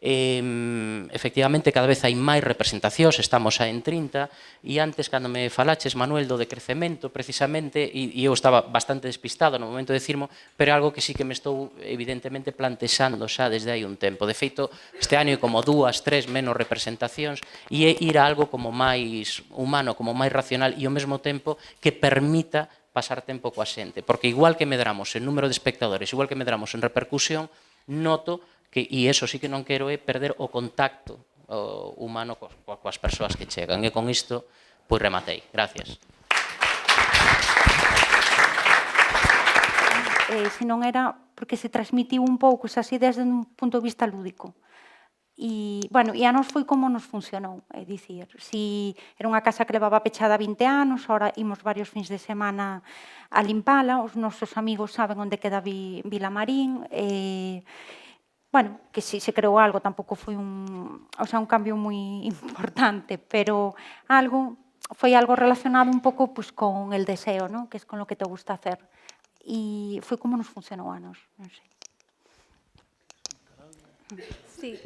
Efectivamente, cada vez hai máis representacións, estamos xa en 30, e antes, cando me falaches, Manuel, do decrecemento, precisamente, e eu estaba bastante despistado no momento de decirmo, pero é algo que sí que me estou, evidentemente, plantexando xa desde hai un tempo. De feito, este ano hai como 2, 3 menos representacións, e é ir a algo como máis humano, como máis racional, e ao mesmo tempo que permita pasar tempo coa xente. Porque igual que medramos en número de espectadores, igual que medramos en repercusión, noto que, e iso sí que non quero, é perder o contacto humano coas persoas que chegan. E con isto, pois rematei. Gracias. Se non era porque se transmitiu un pouco esas ideas desde un punto de vista lúdico. E, bueno, e a nos foi como nos funcionou. É dicir, si era unha casa que levaba pechada 20 anos, ora imos varios fins de semana a limpala, os nosos amigos saben onde queda Vilamarín, bueno, que si se creou algo tampouco foi un cambio moi importante, pero foi algo relacionado un pouco pues, con el deseo, ¿no? Que es con lo que te gusta hacer. E foi como nos funcionou a nos, non sei. Sí.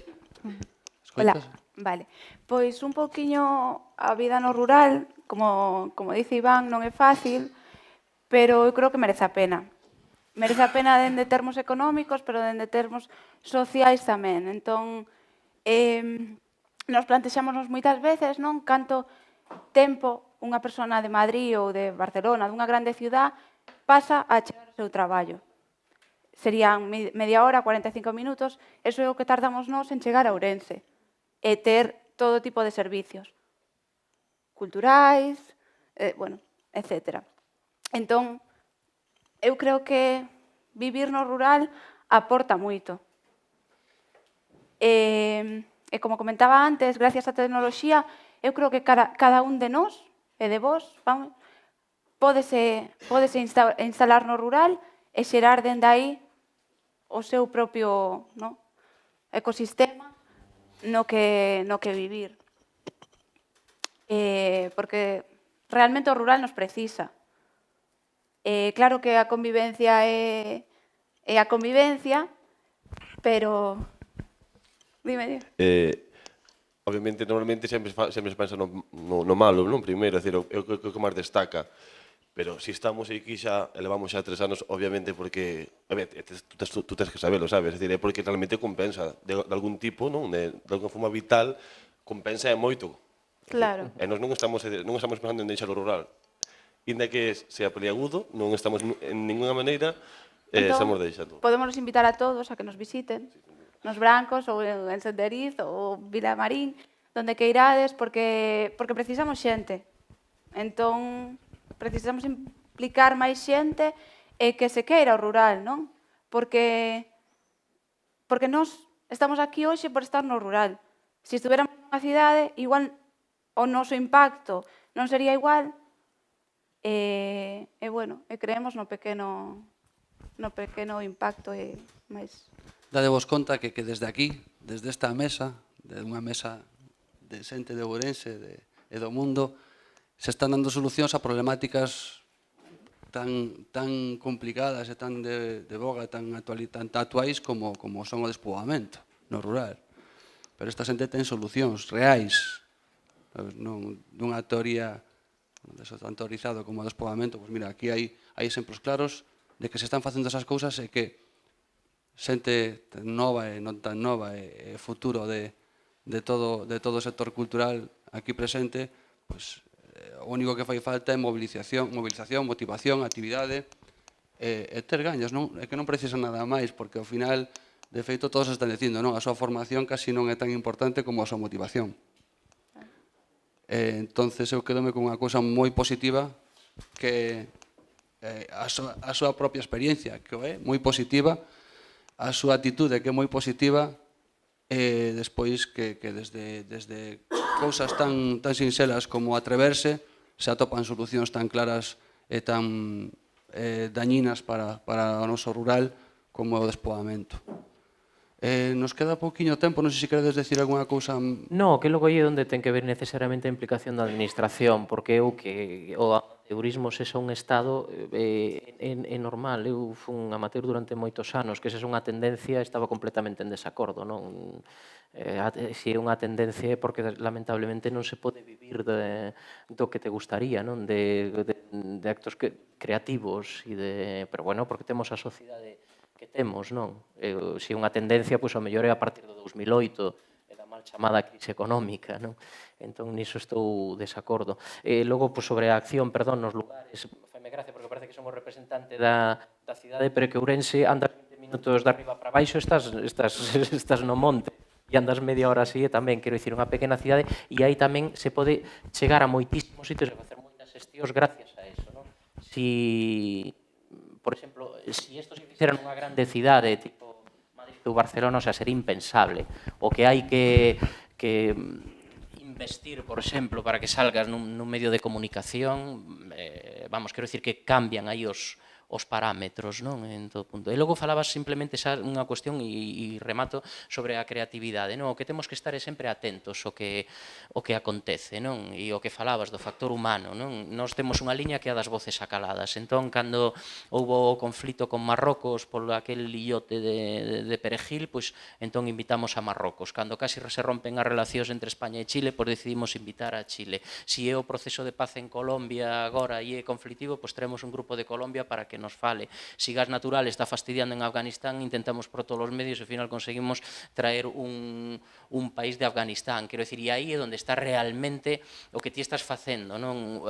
Hola, vale. Pois un pouquiño a vida no rural, como dice Iván, non é fácil, pero eu creo que merece a pena. Merece a pena dende termos económicos, pero dende termos sociais tamén. Entón, nos plantexámonos moitas veces, non? Canto tempo unha persona de Madrid ou de Barcelona, dunha grande ciudad, pasa a chegar ao seu traballo. Serían media hora, 45 minutos, eso é o que tardamos nós en chegar a Ourense e ter todo tipo de servicios culturais, bueno, etc. Entón, eu creo que vivir no rural aporta moito. E como comentaba antes, gracias á tecnoloxía, eu creo que cada un de nós e de vos pódese instalar no rural e xerar dende aí o seu propio ecosistema no que vivir. Porque realmente o rural nos precisa. Claro que a convivencia é a convivencia, pero... Dime. Obviamente, normalmente sempre se pensa no malo, non? Primeiro, é o que máis destaca. Pero se estamos aquí xa, elevamos xa 3 anos, obviamente porque... Tú tens que sabelo, sabes? É dicir, é porque realmente compensa de algún tipo, non? De alguna forma vital, compensa e moito. Claro. E nós non estamos pensando en deixar o rural. Inda que sea peliagudo, non estamos en ninguna maneira estamos deixando. Podemos invitar a todos a que nos visiten, nos Brancos, ou en Senderiz, ou Vilamarín, donde que irades, porque precisamos xente. Entón, precisamos implicar máis xente e que se queira o rural, non? Porque nós estamos aquí hoxe por estar no rural. Se estuveramos nunha cidade, igual o noso impacto non sería igual, e bueno, creemos no pequeno impacto e máis. Dadevos conta que desde aquí, desde esta mesa, de unha mesa de xente de Ourense e do mundo, se están dando solucións a problemáticas tan complicadas e tan de boga, tan actuais como son o despoboamento no rural. Pero esta xente ten solucións reais, non dunha teoría tan teorizado como o despoboamento. Pois mira, aquí hai exemplos claros de que se están facendo esas cousas e que xente nova e non tan nova e futuro de todo o sector cultural aquí presente, pois o único que fai falta é mobilización, motivación, actividade e ter gañas, non? É que non precisa nada máis, porque ao final, de feito, todos están dicindo, non? A súa formación casi non é tan importante como a súa motivación. Entonces eu quedome con unha cousa moi positiva que a súa propia experiencia, que é moi positiva, a súa atitude que é moi positiva, e despois que desde cousas tan sinxelas como atreverse se atopan solucións tan claras e tan dañinas para o noso rural como o despoboamento. Nos queda pouquiño tempo, non sei se queredes decir algunha cousa. No, que logo aí é onde ten que ver necesariamente a implicación da administración, porque eu que o amateurismo se son un estado é normal. Eu fun amateur durante moitos anos, que se é unha tendencia estaba completamente en desacordo, non? Se é unha tendencia é porque lamentablemente non se pode vivir do que te gustaría, non? De actos creativos pero bueno, porque temos a sociedade que temos, non? Se unha tendencia, pois, ao mellor é a partir do 2008, e da mal chamada crise económica, non? Entón, niso estou desacordo. Logo, pois, sobre a acción, perdón, nos lugares, faime gracia, porque parece que somos representante da cidade, pero que Ourense andas 20 minutos de arriba para baixo, estás no monte, e andas media hora así, e tamén, quero dicir, unha pequena cidade, e aí tamén se pode chegar a moitísimos sitios e facer moitas xestións gracias a eso, non? Por exemplo, se isto se fixera nunha grande cidade, tipo Madrid ou Barcelona, o sea, sería impensable. O que hai que investir, por exemplo, para que salgas nun medio de comunicación, vamos, quero dicir que cambian aí os parámetros, non? En todo punto. E logo falabas simplemente xa unha cuestión e remato sobre a creatividade, non? O que temos que estar é sempre atentos ao que acontece, non? E o que falabas do factor humano, non? Nós temos unha liña que é a das voces acaladas. Entón, cando houbo o conflito con Marrocos por aquel illote de Perejil, pois entón invitamos a Marrocos. Cando casi se rompen as relacións entre España e Chile, pois decidimos invitar a Chile. Si é o proceso de paz en Colombia agora e é conflictivo, pois traemos un grupo de Colombia para que nos fale. Si gas natural está fastidiando en Afganistán, intentamos por todos os medios e ao final conseguimos traer un país de Afganistán. Quero dicir, e aí é onde está realmente o que ti estás facendo, non?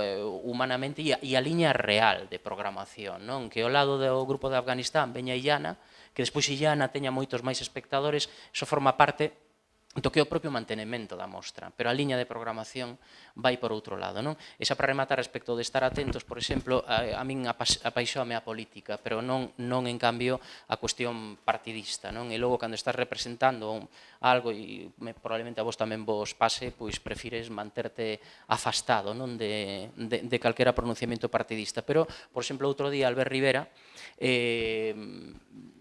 Humanamente, e a liña real de programación, non? Que ao lado do grupo de Afganistán veña Illana, que despois Illana teña moitos máis espectadores, iso forma parte do que é o propio mantenimento da mostra, pero a liña de programación vai por outro lado, non? E xa para rematar respecto de estar atentos, por exemplo, a min apaixóame a política, pero non en cambio a cuestión partidista, non? E logo cando estás representando algo, e probablemente a vos tamén vos pase, pois prefires manterte afastado, non? De calquera pronunciamento partidista. Pero, por exemplo, outro día Albert Rivera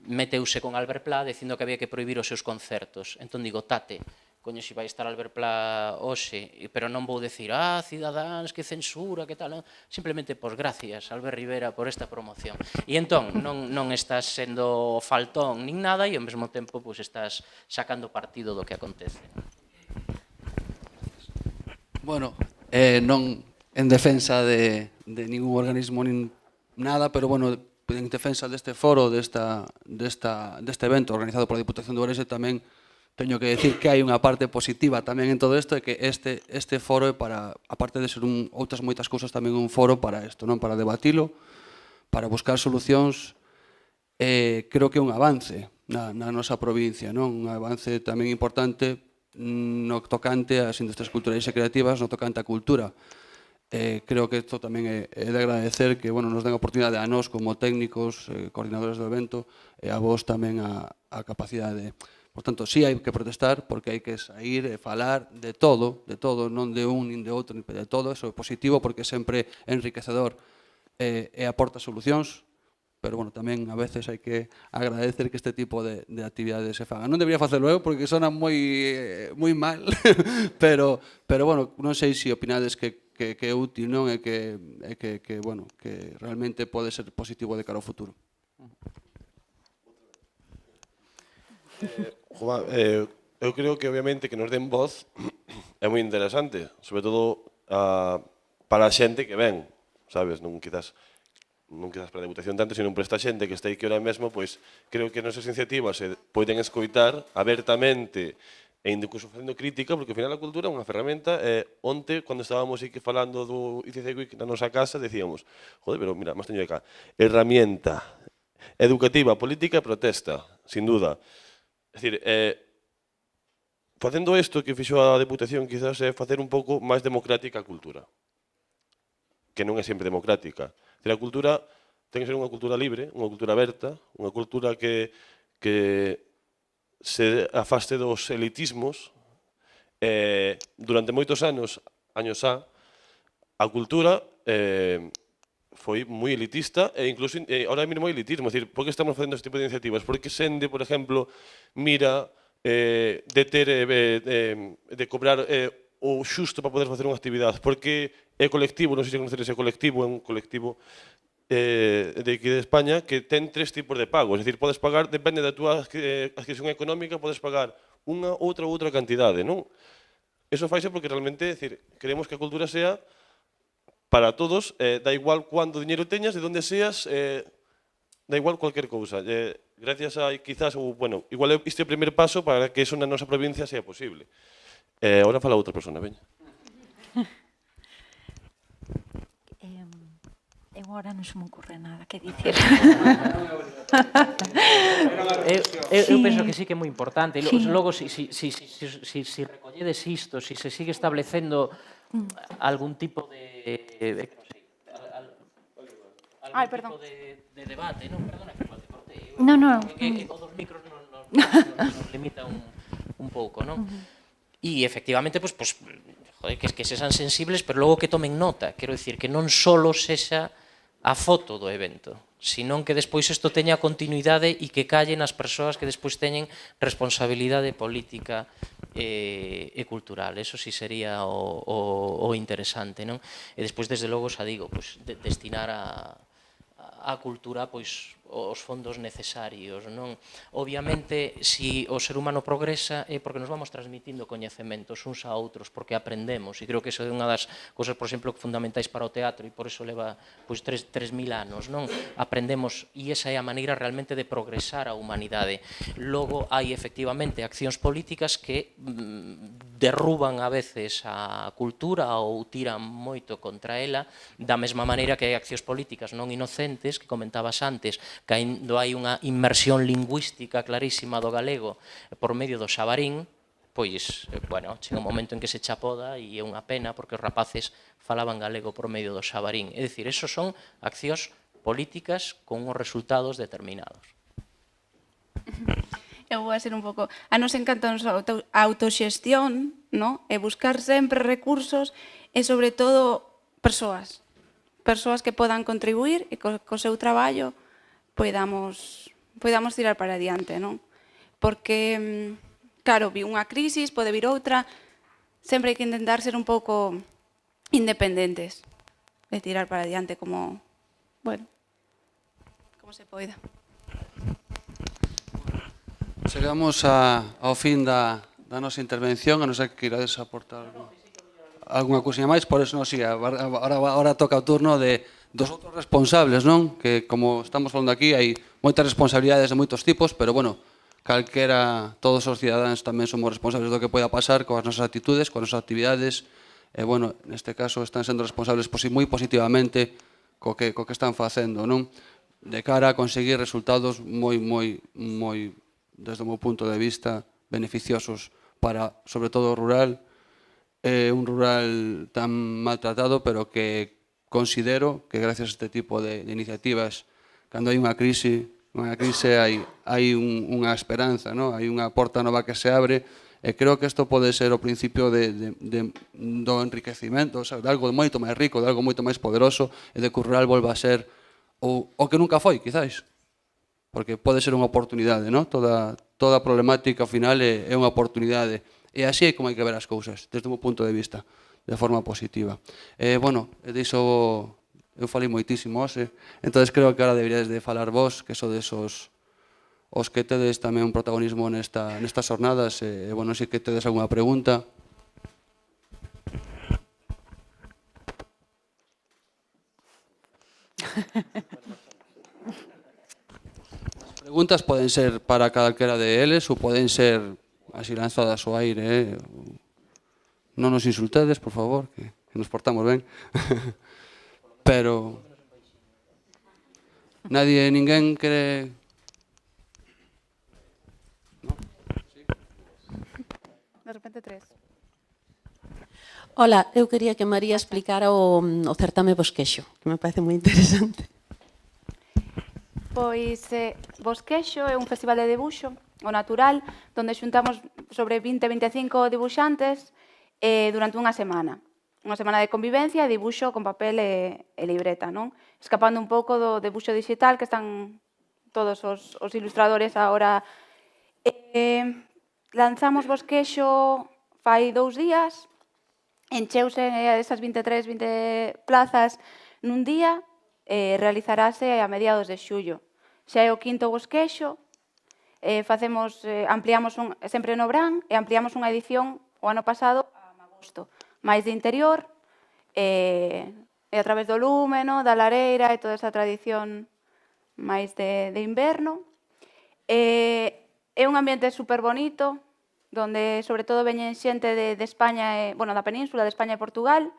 meteuse con Albert Pla dicindo que había que prohibir os seus concertos. Entón digo, tate, coño, se vai estar Albert Pla hoxe, pero non vou decir, Cidadáns, que censura, que tal, non? Simplemente, pois, gracias, Albert Rivera, por esta promoción. E entón, non estás sendo faltón nin nada, e ao mesmo tempo, pois, estás sacando partido do que acontece. Bueno, non en defensa de ningún organismo nin nada, pero, bueno, en defensa deste foro, deste evento organizado pola Diputación de Ourense, tamén teño que decir que hai unha parte positiva tamén en todo isto, e que este foro é para, aparte de ser outras moitas cousas, tamén un foro para isto, non? Para debatilo, para buscar solucións. Creo que é un avance na nosa provincia, non? Un avance tamén importante no tocante ás industrias culturais e creativas, no tocante á cultura. Creo que isto tamén é de agradecer que nos den a oportunidade a nós como técnicos, coordinadores do evento, e a vos tamén a capacidade. Por tanto, sí hai que protestar, porque hai que sair e falar de todo, non de un nin de outro, nin de todo. Eso é positivo porque é sempre enriquecedor e aporta solucións, pero, tamén a veces hai que agradecer que este tipo de actividades se fagan. Non debería facelo eu porque sona moi mal, pero, non sei se opinades que é útil, non? E que realmente pode ser positivo de cara ao futuro. Eu creo que, obviamente, que nos den voz é moi interesante, sobre todo para a xente que ven, sabes? Non quizás para a Deputación tanto, sino para esta xente que está aí que ahora mesmo, pois creo que as nosas iniciativas se poden escoitar abertamente e incluso facendo crítica, porque ao final a cultura é unha ferramenta. Onte, cando estábamos aquí falando do ICC Week na nosa casa, decíamos, pero mira, máis teño de cá, herramienta educativa, política e protesta, sin duda. É dicir, facendo isto que fixo a Deputación, quizás é facer un pouco máis democrática a cultura, que non é sempre democrática. A cultura ten que ser unha cultura libre, unha cultura aberta, unha cultura que se afaste dos elitismos. Durante moitos anos a cultura foi moi elitista e incluso ahora mesmo hai elitismo, é dicir, por que estamos facendo este tipo de iniciativas? Porque Sende, por exemplo, mira de ter de cobrar o xusto para poder facer unha actividade, porque é colectivo, non sei se conoceres, é colectivo, é un colectivo de aquí de España que ten 3 tipos de pagos, é dicir, podes pagar, depende da túa adquisición económica, podes pagar unha outra cantidade, non? Eso faise porque realmente, é dicir, queremos que a cultura sea para todos, da igual cuánto dinero teñas, de donde seas, da igual cualquier cousa. Gracias a, quizás, bueno, igual este é o primer paso para que eso na nosa provincia sea posible. Ahora fala outra persona, veña. Eu agora non se me ocurre nada que dicir. Eu penso que sí que é moi importante. Logo, si recolledes isto, si se sigue establecendo algún tipo de tipo de debate, non, perdona que te cortei. Non. O dos micros nos limita un pouco, non? E efectivamente, pues, joder, que sexan sensibles, pero logo que tomen nota. Quero dicir, que non solo sexa a foto do evento, senón que despois isto teña continuidade e que callen as persoas que despois teñen responsabilidade política e cultural. Eso sí sería o interesante, non? E despois, desde logo, xa digo, pues, destinar a cultura pois os fondos necesarios, non? Obviamente, si o ser humano progresa é porque nos vamos transmitindo coñecementos uns a outros, porque aprendemos, e creo que iso é unha das cousas, por exemplo, fundamentais para o teatro, e por iso leva pois 3.000 anos, non? Aprendemos, e esa é a maneira realmente de progresar a humanidade. Logo, hai efectivamente accións políticas que derruban a veces a cultura ou tiran moito contra ela, da mesma maneira que hai accións políticas non inocentes, que comentabas antes, cando hai unha inmersión lingüística clarísima do galego por medio do xabarín, pois, bueno, chega un momento en que se chapoda e é unha pena porque os rapaces falaban galego por medio do xabarín. É dicir, esos son accións políticas con uns resultados determinados. Eu vou a ser un pouco... A nos encanta a autoxestión, no? E buscar sempre recursos e, sobre todo, persoas. Persoas que podan contribuir e co seu traballo podamos tirar para adiante, non? Porque, claro, vi unha crisis, pode vir outra, sempre hai que intentar ser un pouco independentes e tirar para adiante como, bueno, como se poida. Chegamos ao fin da nosa intervención, a non ser que irades aportar algunha cousinha máis, por eso non siga. Ahora toca o turno dos outros responsables, non? Que, como estamos falando aquí, hai moitas responsabilidades de moitos tipos, pero, bueno, todos os cidadáns tamén somos responsables do que poida pasar coas nosas actitudes, coas nosas actividades, e, bueno, neste caso están sendo responsables moi positivamente co que están facendo, non? De cara a conseguir resultados moi, desde o meu punto de vista, beneficiosos para, sobre todo, o rural, un rural tan maltratado, pero que considero que gracias a este tipo de iniciativas, cando hai unha crise hai unha esperanza, non? Hai unha porta nova que se abre, e creo que isto pode ser o principio do enriquecimento, de algo moito máis rico, de algo moito máis poderoso, e de que o rural volva a ser o que nunca foi, quizáis. Porque pode ser unha oportunidade, non? Toda a problemática, ao final, é unha oportunidade. E así é como hai que ver as cousas, desde o meu punto de vista, de forma positiva. Bueno, diso eu falei moitísimo hoxe, entón creo que ahora deberíades de falar vos, que sodes os que tedes tamén un protagonismo nestas jornadas, e, bueno, se que tedes algunha pregunta. As preguntas poden ser para calquera de eles ou poden ser así lanzadas ao aire, Non nos insultedes, por favor, que nos portamos ben. Pero ninguén quere... De repente 3. Ola, eu quería que María explicara o certame Bosquexo, que me parece moi interesante. Pois Bosquexo é un festival de debuxo, o natural, onde xuntamos sobre 20-25 dibuixantes durante unha semana. unha semana de convivencia e dibuixo con papel e libreta, non? Escapando un pouco do dibuixo digital que están todos os ilustradores agora. Lanzamos Bosquexo fai 2 días, encheuse esas 20 plazas nun día, realizarase a mediados de xullo. Xa é o 5º Bosquexo, ampliamos sempre no Bran e ampliamos unha edición o ano pasado a agosto, máis de interior, e a través do lúmeno, da lareira e toda esa tradición máis de inverno. É un ambiente super bonito, donde sobre todo veñen xente de España, da península, de España e Portugal.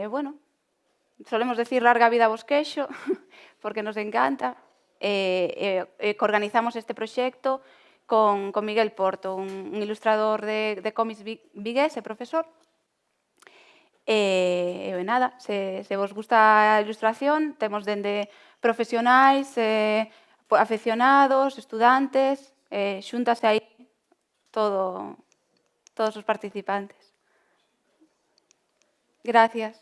Bueno, solemos decir larga vida Bosquexo, porque nos encanta. Organizamos este proxecto con Miguel Porto, un ilustrador de cómics vigués e profesor. Nada, se vos gusta a ilustración, temos dende profesionais, aficionados, estudantes, xúntase aí todos os participantes. Gracias.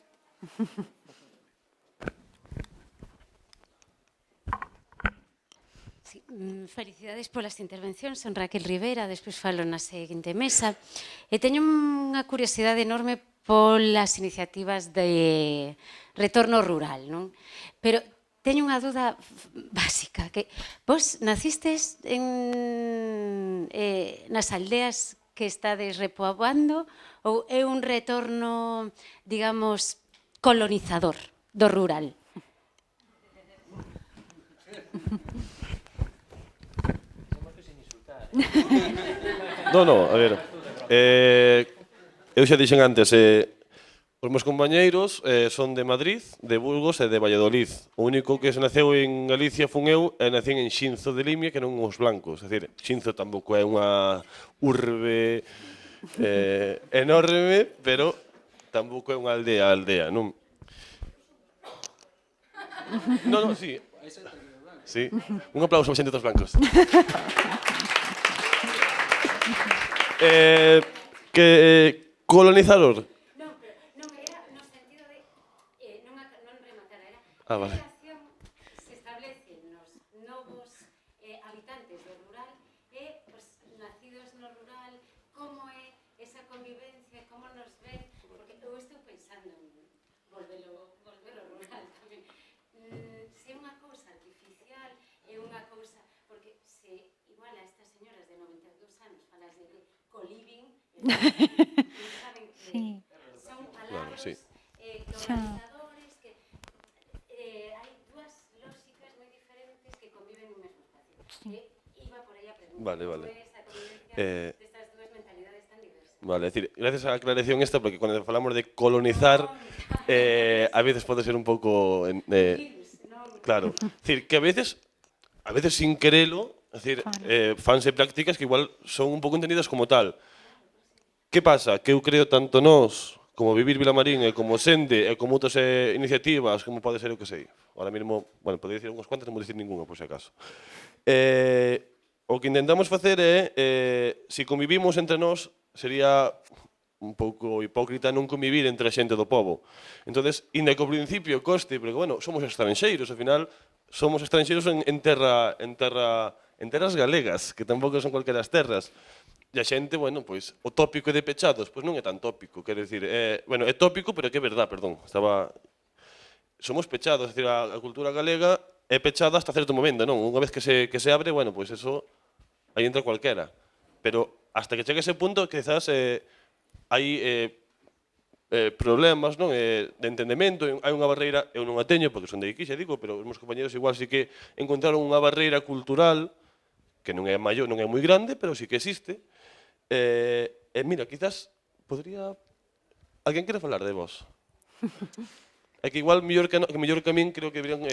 Felicidades polas intervencións, son Raquel Rivera, despois falo na seguinte mesa. E teño unha curiosidade enorme polas iniciativas de retorno rural, non? Pero teño unha dúda básica, que vos nacistes nas aldeas que estades repoboando ou é un retorno, digamos, colonizador do rural? No, a ver, eu xa dixen antes, os meus compañeiros son de Madrid, de Burgos e de Valladolid. O único que se naceu en Galicia fun eu e nacín en Xinzo de Limia, que non os blancos. É dicir, Xinzo tampouco é unha urbe enorme, pero tampouco é unha aldea, non? No, sí. Sí. Un aplauso a xente dos blancos. Colonizador. Non era no sentido de non rematar, era Vale. relación se establecen nos novos habitantes do rural e os nacidos no rural, como é esa convivencia, como nos ven, porque eu estou pensando en volvelo rural tamén. Se é unha cousa artificial, é unha cousa, porque se igual a estas señoras de 92 anos falas de co-living, saben que son palabras colonizadores, que hai dúas lógicas moi diferentes que conviven nun mesmo espacio. Iba por aí a preguntar, como é esa convivencia destas dúas mentalidades tan diversas. Vale, é dicir, gracias á aclaración esta, porque cando falamos de colonizar, a veces pode ser un pouco... Claro, é dicir, que a veces sin querelo, é dicir, fanse prácticas que igual son un pouco entendidas como tal. Que pasa? Que eu creo tanto nós, como Vivir Vilamarín, e como Sende, e como outras iniciativas, como pode ser o que sei. Ahora mesmo, bueno, podría dicir unhas cuantas, non vou dicir ninguna, por si acaso. O que intentamos facer é, se convivimos entre nós, sería un pouco hipócrita non convivir entre a xente do pobo. Entonces, inda que ao principio coste, porque, bueno, somos estranxeiros, ao final, somos estranxeiros en terras galegas, que tampouco son calqueras terras. E a xente, bueno, pois, o tópico de pechados, pois non é tan tópico, quero dicir, é tópico, pero que é verdad, perdón, somos pechados, é dicir, a cultura galega é pechada hasta certo momento, non? Unha vez que se abre, bueno, pois eso, aí entra cualquera. Pero hasta que chegue ese punto, quizás hai problemas, non? De entendemento, hai unha barreira, eu non a teño, porque son de aquí, xa digo, pero os meus compañeros igual sí que encontraron unha barreira cultural, que non é maior, non é moi grande, pero sí que existe. Mira, quizás podría... Alguén quere falar de vos? É que igual mellor que a min creo que deberían...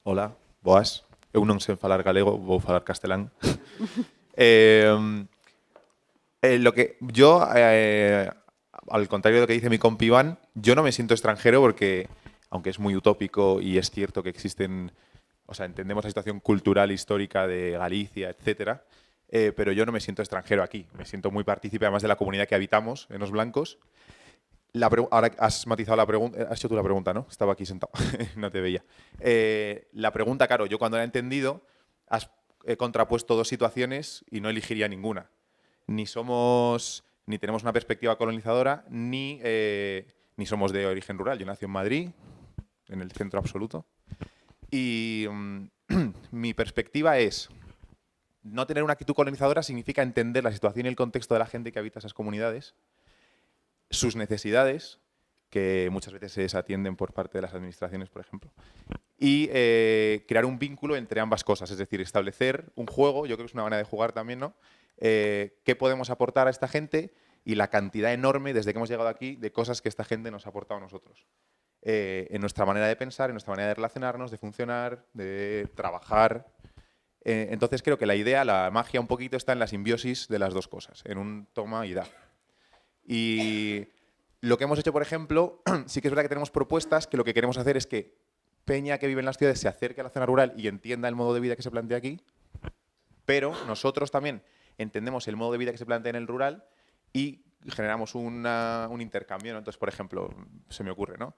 Hola, boas. Eu non sei falar galego, vou falar castelán. Lo que yo, al contrario de lo que dice mi compi Iván, yo no me siento extranjero porque, aunque es muy utópico y es cierto que existen, o sea, entendemos la situación cultural, histórica de Galicia, etcétera, pero yo no me siento extranjero aquí. Me siento muy partícipe, además de la comunidad que habitamos en Los Blancos. Ahora has matizado la pregunta, has hecho tú la pregunta, ¿no? Estaba aquí sentado, no te veía. La pregunta, claro, yo cuando la he entendido, has contrapuesto dos situaciones y no elegiría ninguna. Ni tenemos una perspectiva colonizadora, ni somos de origen rural. Yo nací en Madrid, en el centro absoluto. Y mi perspectiva es, no tener una actitud colonizadora significa entender la situación y el contexto de la gente que habita esas comunidades, sus necesidades, que muchas veces se desatienden por parte de las administraciones, por ejemplo, y crear un vínculo entre ambas cosas, es decir, establecer un juego, yo creo que es una manera de jugar también, ¿no? ¿Qué podemos aportar a esta gente? Y la cantidad enorme, desde que hemos llegado aquí, de cosas que esta gente nos ha aportado a nosotros. En nuestra manera de pensar, en nuestra manera de relacionarnos, de funcionar, de trabajar. Entonces creo que la idea, la magia un poquito está en la simbiosis de las dos cosas, en un toma y da. Y lo que hemos hecho, por ejemplo, sí que es verdad que tenemos propuestas que lo que queremos hacer es que Peña que vive en las ciudades se acerque a la zona rural y entienda el modo de vida que se plantea aquí, pero nosotros también entendemos el modo de vida que se plantea en el rural y generamos un intercambio, ¿no? Entonces, por ejemplo, se me ocurre, ¿no?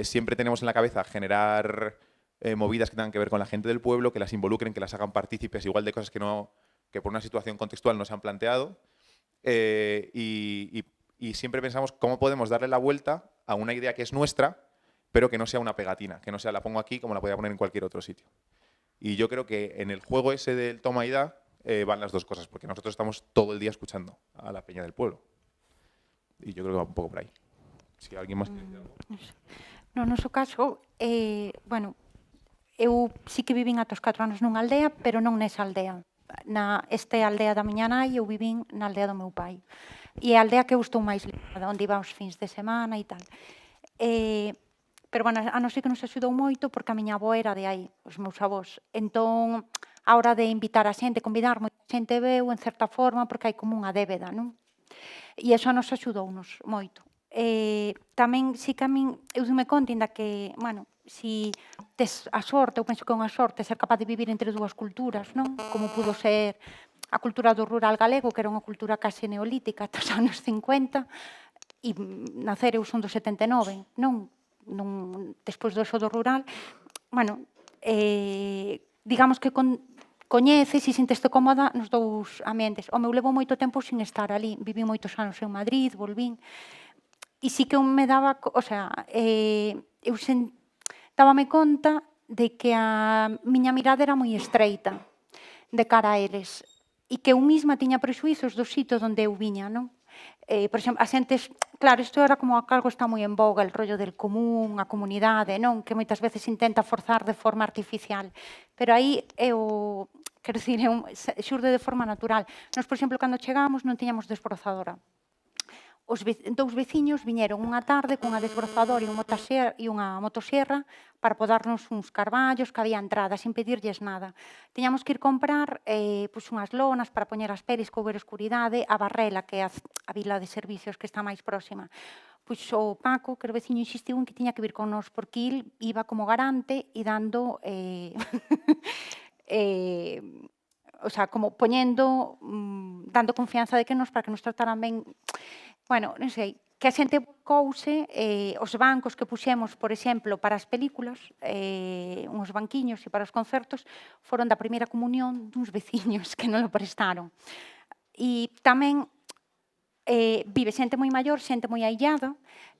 Siempre tenemos en la cabeza generar movidas que tengan que ver con la gente del pueblo, que las involucren, que las hagan partícipes igual de cosas que por una situación contextual no se han planteado. Y siempre pensamos cómo podemos darle la vuelta a una idea que es nuestra, pero que no sea una pegatina, que no sea la pongo aquí como la podía poner en cualquier otro sitio. Y yo creo que en el juego ese del toma y da van las dos cosas, porque nosotros estamos todo el día escuchando a la peña del pueblo. Y yo creo que va un poco por ahí. Si alguien más quiere decir algo. No noso caso, bueno, eu sí que vivín ata os 4 anos nunha aldea, pero non nesa aldea. Esta aldea da miña nai, eu vivín na aldea do meu pai. E é a aldea que eu estou máis ligada, onde iba aos fins de semana e tal. Pero, bueno, a nos sí que nos axudou moito porque a miña avó era de aí, os meus avós. Entón, a hora de invitar a xente, convidar, moita xente veu, en certa forma, porque hai como unha débeda, non? E iso nos axudounos moito. Tamén, sí que a min, eu dime conta, ainda que, bueno, si tes a sorte, eu penso que é unha sorte, ser capaz de vivir entre dúas culturas, non? Como pudo ser a cultura do rural galego, que era unha cultura case neolítica, ata os anos 50, e nacer eu son do 79, non? Despois do eso do rural, bueno, digamos que coñeces e sinteste cómoda nos dous ambientes. O meu levou moito tempo sin estar ali, viví moitos anos en Madrid, volvín, e sí que eu me daba, o sea, eu dábame conta de que a miña mirada era moi estreita de cara a eles e que eu mesma tiña prexuizos do sitio onde eu viña, non? Por exemplo, as xentes, claro, isto era como algo está moi en boga, el rollo del común, a comunidade, non? Que moitas veces intenta forzar de forma artificial. Pero aí quero dicir, xurde de forma natural. Nós, por exemplo, cando chegamos non tiñamos desbrozadora. Os dous veciños viñeron unha tarde cunha desbrozadora e unha motosierra para podarnos uns carballos que había entrada, sin pedirlles nada. Tiñamos que ir comprar unhas lonas para poñer as pelis que houbera escuridade, a Barrela, que é a vila de servicios que está máis próxima. Pois o Paco, que era o veciño, insistiu en que tiña que vir con nós, porque il iba como garante e dando... o sea, como poñendo, dando confianza de que para que nos trataran ben. Bueno, non sei, que a xente couse, os bancos que puxemos, por exemplo, para as películas, uns banquiños e para os concertos, foron da primeira comunión duns veciños que non o prestaron. E tamén vive xente moi maior, xente moi aillada,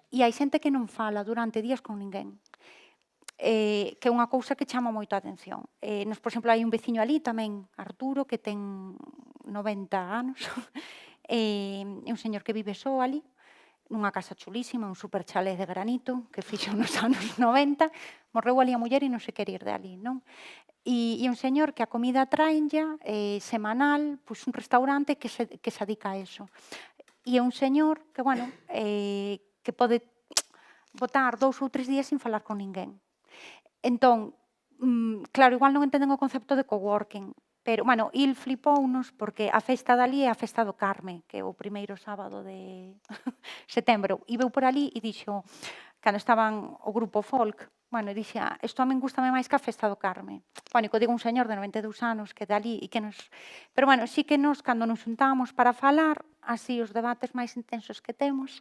e hai xente que non fala durante días con ninguén. Que é unha cousa que chama moito a atención. Nos, por exemplo, hai un veciño ali tamén, Arturo, que ten 90 anos, é un señor que vive só ali, nunha casa chulísima, un super chalé de granito, que fixo nos anos 90, morreu ali a muller e non se quere ir de ali, non? E un señor que a comida traenlla semanal, pois un restaurante que se dedica a eso. E é un señor que, bueno, que pode botar 2 ou 3 días sin falar con ninguén. Entón, claro, igual non entenden o concepto de coworking, pero, bueno, il flipounos porque a festa dali é a festa do Carme, que é o primeiro sábado de setembro. E veu por ali e dixo, cando estaban o grupo folk, bueno, dixe, isto a min gustame máis que a Festa do Carme. Bueno, que o digo un señor de 92 anos que dali e que nos... Pero bueno, sí que nos, cando nos juntamos para falar, así os debates máis intensos que temos,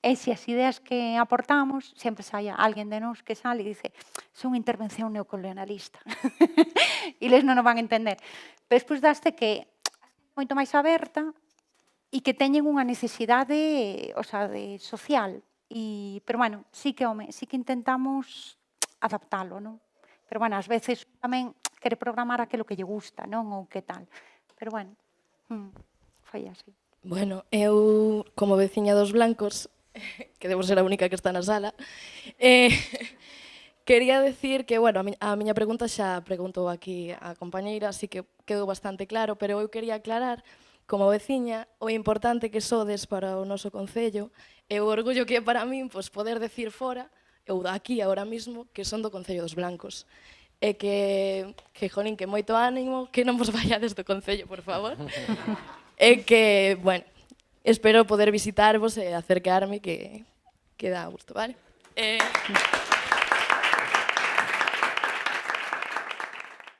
e se as ideas que aportamos, sempre sai alguén de nós que sale e dice, é unha intervención neocolonialista. E les non o van a entender. Pero despois daste que moito máis aberta e que teñen unha necesidade, o sea, de social. Pero bueno, sí que intentamos adaptalo, non? Pero bueno, ás veces tamén quere programar aquilo que lle gusta, non? Ou que tal. Pero bueno, foi así. Bueno, eu, como veciña dos Blancos, que debo ser a única que está na sala, quería decir que, bueno, a miña pregunta xa preguntou aquí a compañeira, así que quedou bastante claro, pero eu quería aclarar, como veciña, o importante que sodes para o noso concello e o orgullo que é para min poder decir fora, ou aquí, agora mismo, que son do Concello dos Blancos. E que jolín, que moito ánimo, que non vos vaiades do Concello, por favor. E que, bueno, espero poder visitarvos e acercarme, que dá gusto, vale?